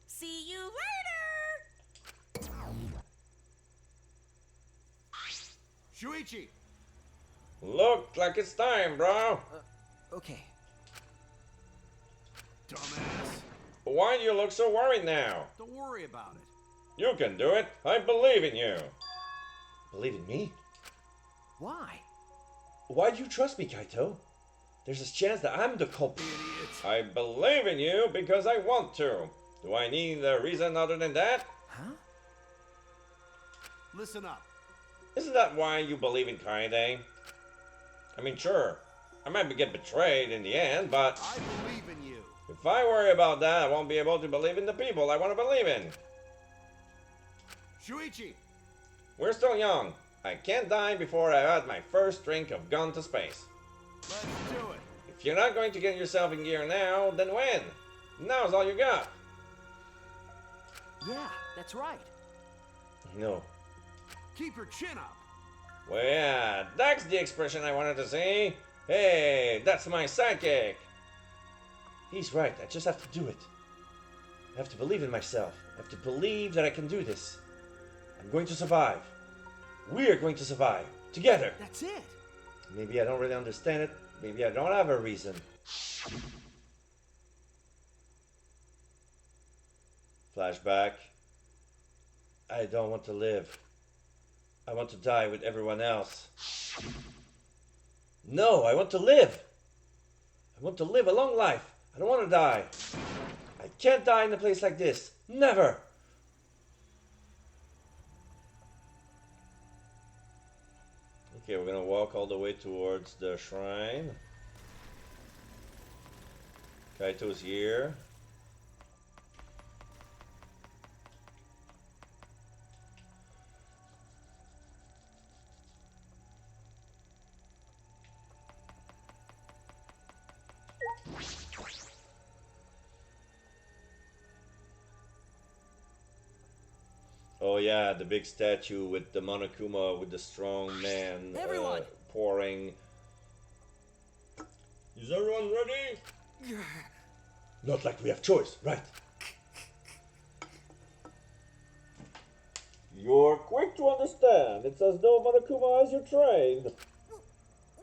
See you later. Shuichi! Look like it's time, bro. okay. Dumbass. Why do you look so worried now? Don't worry about it. You can do it. I believe in you. Believe in me? Why? Why do you trust me, Kaito? There's a chance that I'm the culprit. Idiot. I believe in you because I want to. Do I need a reason other than that? Huh? Listen up. Isn't that why you believe in Kaede? I mean, sure, I might get betrayed in the end, but I believe in you. if I worry about that, I won't be able to believe in the people I want to believe in. Shuichi! We're still young. I can't die before I had my first drink of Gone to Space. Let's do it. If you're not going to get yourself in gear now, then when? Now's all you got. Yeah, that's right. No. Keep your chin up. Well, yeah, that's the expression I wanted to see. Hey, that's my sidekick. He's right. I just have to do it. I have to believe in myself. I have to believe that I can do this. I'm going to survive. We're going to survive. Together. That's it. Maybe I don't really understand it. Maybe I don't have a reason. Flashback. I don't want to live. I want to die with everyone else. No, I want to live. I want to live a long life. I don't want to die. I can't die in a place like this. Never. Okay, we're gonna walk all the way towards the shrine. Kaito's here. Oh yeah, the big statue with the Monokuma with the strong man Everyone! pouring. Is everyone ready? Not like we have choice, right? You're quick to understand. It's as though Monokuma has you trained.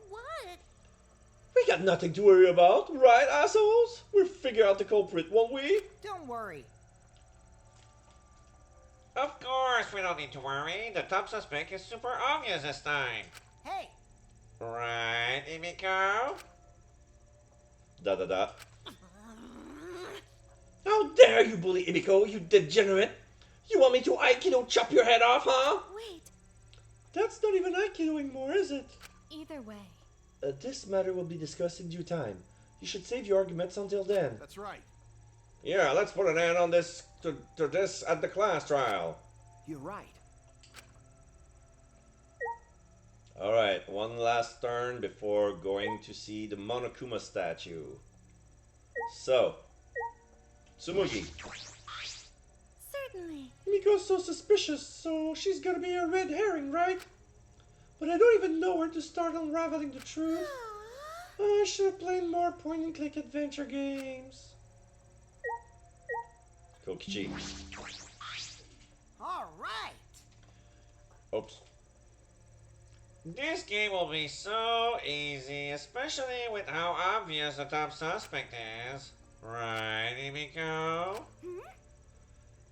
What? We got nothing to worry about, right, assholes? We'll figure out the culprit, won't we? Don't worry. Of course, we don't need to worry. The top suspect is super obvious this time. Hey, Right, Emiko? Da da da. How dare you bully Himiko, you degenerate! You want me to Aikido chop your head off, huh? Wait, That's not even Aikido anymore, is it? either way. This matter will be discussed in due time. You should save your arguments until then. That's right. Yeah, let's put an end on this to this at the class trial. You're right. Alright, one last turn before going to see the Monokuma statue. So, Tsumugi. Certainly. Miko's so suspicious, so she's gonna be a red herring, right? But I don't even know where to start unraveling the truth. I should have played more point-and-click adventure games. Kokichi. All right. Oops. This game will be so easy, especially with how obvious the top suspect is. Right, Himiko?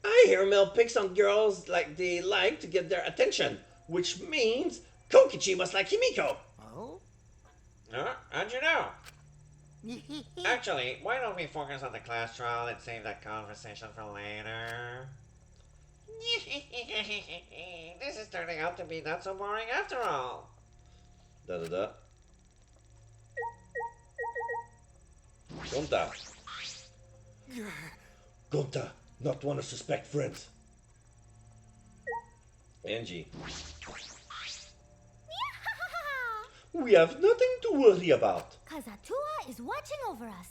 I hear Mel picks on girls like they like to get their attention, which means Kokichi must like Himiko. Oh? How'd you know? Actually, why don't we focus on the class trial and save that conversation for later? This is turning out to be not so boring after all. Da da da. Gonta. Gonta, not want to suspect friends. Angie. We have nothing to worry about. Kazatua is watching over us.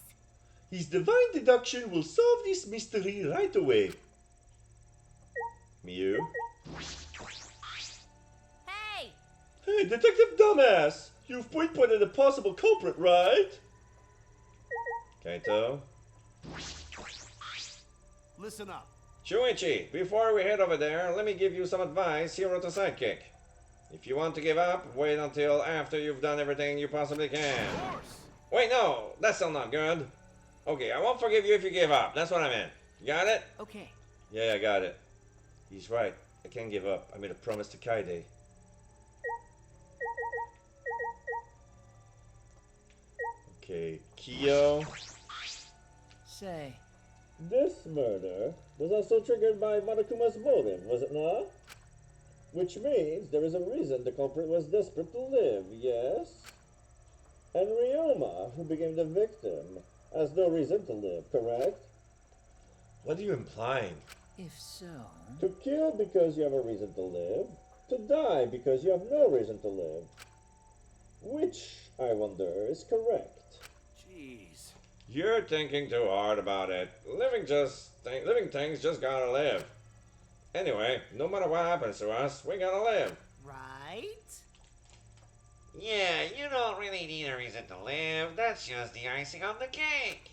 His divine deduction will solve this mystery right away. Miu. Hey! Hey, Detective Dumbass! You've pinpointed a possible culprit, right? Kaito. Listen up. Shuichi, before we head over there, let me give you some advice, hero to sidekick. If you want to give up, wait until after you've done everything you possibly can. Of course. Wait, no, that's still not good. Okay, I won't forgive you if you give up. That's what I meant. Got it? Okay. Yeah, I got it. He's right. I can't give up. I made a promise to Kaide. Okay, Kyo. Say, This murder was also triggered by Monokuma's motive, was it not? Which means there is a reason the culprit was desperate to live, yes? And Ryoma, who became the victim, has no reason to live, correct? What are you implying? if so... To kill because you have a reason to live, to die because you have no reason to live. Which, I wonder, is correct? Jeez. You're thinking too hard about it. Living things just gotta live. Anyway, no matter what happens to us, we gotta live. Right? Yeah, you don't really need a reason to live. That's just the icing on the cake.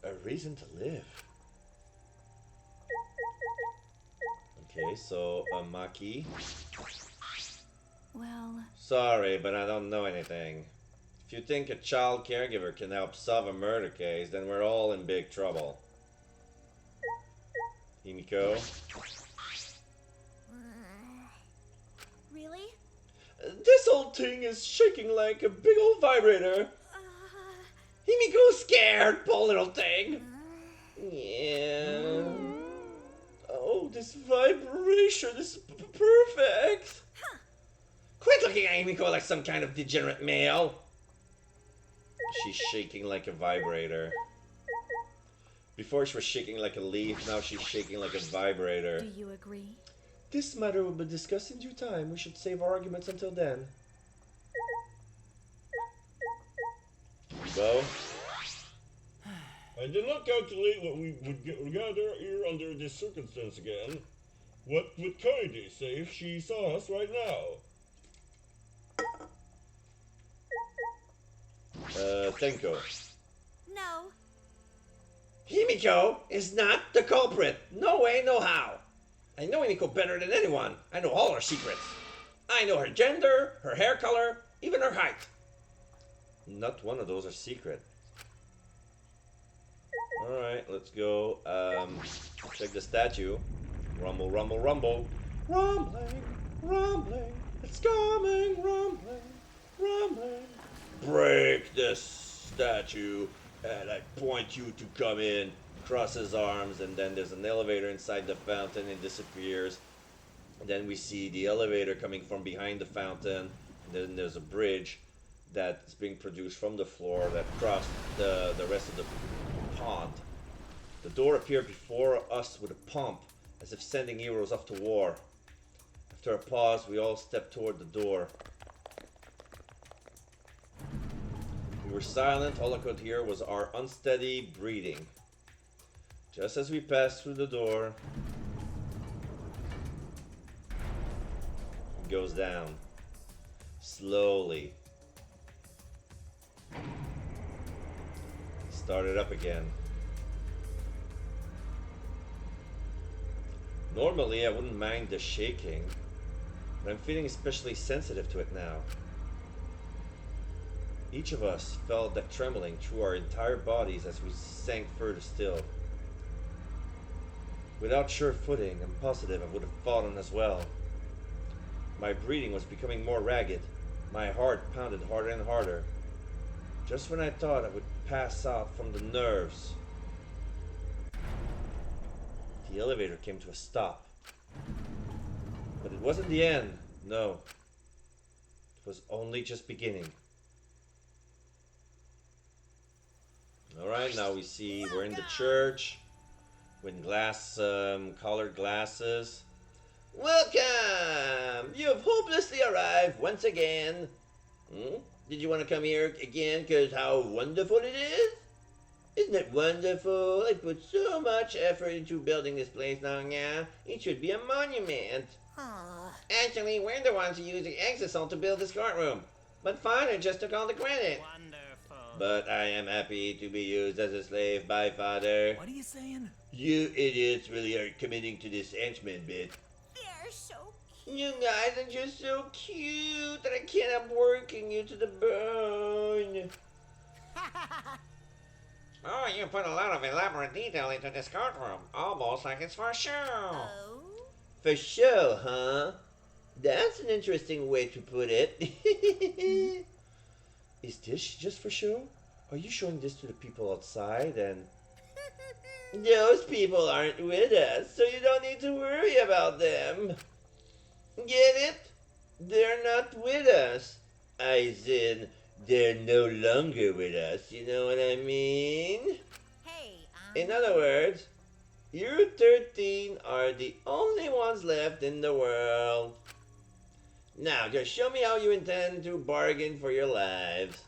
A reason to live. Okay, so Maki. Well, Sorry, but I don't know anything. If you think a child caregiver can help solve a murder case, then we're all in big trouble. Himiko. really? This old thing is shaking like a big old vibrator. Himiko's scared, poor little thing. Yeah. Oh, this vibration is perfect. Quit looking at Himiko like some kind of degenerate male. She's shaking like a vibrator. Before she was shaking like a leaf, now she's shaking like a vibrator. Do you agree? This matter will be discussed in due time. We should save our arguments until then. Bo? I did not calculate what we would gather here under this circumstance again. What would Kaede say if she saw us right now? Tenko. No. Himiko is not the culprit. No way, no how. I know Himiko better than anyone. I know all her secrets. I know her gender, her hair color, even her height. Not one of those are secret. Alright, let's go. Check the statue. Rumble, rumble, rumble. Rumbling, rumbling. It's coming, rumbling, rumbling. Break this statue. And I point you to come in. Cross his arms, and then there's an elevator inside the fountain and disappears. And then we see the elevator coming from behind the fountain. And then there's a bridge that's being produced from the floor that crossed the rest of the pond. The door appeared before us with a pump, as if sending heroes off to war. After a pause, we all stepped toward the door. We were silent. All I could hear was our unsteady breathing. Just as we passed through the door, it goes down. Slowly. Started up again. Normally I wouldn't mind the shaking, but I'm feeling especially sensitive to it now. Each of us felt that trembling through our entire bodies as we sank further still. Without sure footing, I'm positive I would have fallen as well. My breathing was becoming more ragged. My heart pounded harder and harder. Just when I thought I would pass out from the nerves, the elevator came to a stop. But it wasn't the end, no. It was only just beginning. Alright, now we see we're in the church with colored glasses. Welcome! You have hopelessly arrived once again. Did you want to come here again because how wonderful it is? Isn't it wonderful? I put so much effort into building this place now. It should be a monument. Actually, we're the ones who used the exosome to build this courtroom. But Father just took all the credit. Wonderful. But I am happy to be used as a slave by Father. What are you saying? You idiots really are committing to this henchman bit. They're so You guys are just so cute that I can't help working you to the bone. Oh, you put a lot of elaborate detail into this courtroom, almost like it's for show. Oh. For show, huh? That's an interesting way to put it. Is this just for show? Are you showing this to the people outside and... Those people aren't with us, so you don't need to worry about them. Get it? They're not with us. As in, they're no longer with us, you know what I mean? Hey, In other words, you 13 are the only ones left in the world. Now, just show me how you intend to bargain for your lives.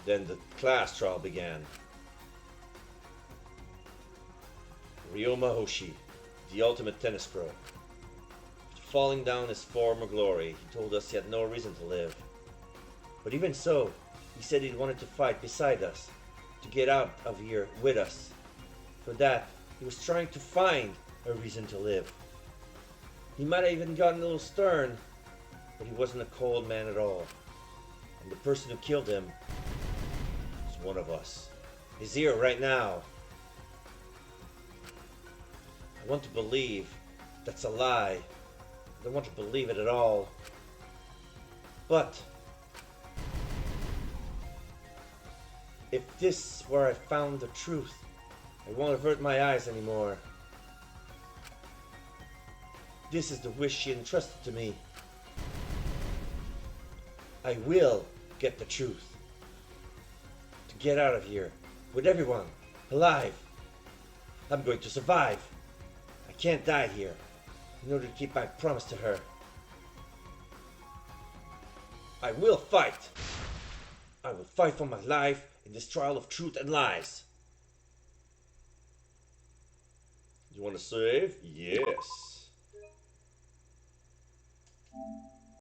Then the class trial began. Ryoma Hoshi, the ultimate tennis pro. After falling down his former glory, he told us he had no reason to live. But even so, he said he wanted to fight beside us, to get out of here with us. For that, he was trying to find a reason to live. He might have even gotten a little stern, but he wasn't a cold man at all. And the person who killed him was one of us. He's here right now. I want to believe that's a lie. I don't want to believe it at all. But if this is where I found the truth, I won't avert my eyes anymore. This is the wish she entrusted to me. I will get the truth. To get out of here with everyone alive. I'm going to survive. I can't die here in order to keep my promise to her. I will fight. I will fight for my life in this trial of truth and lies. You want to save? Yes.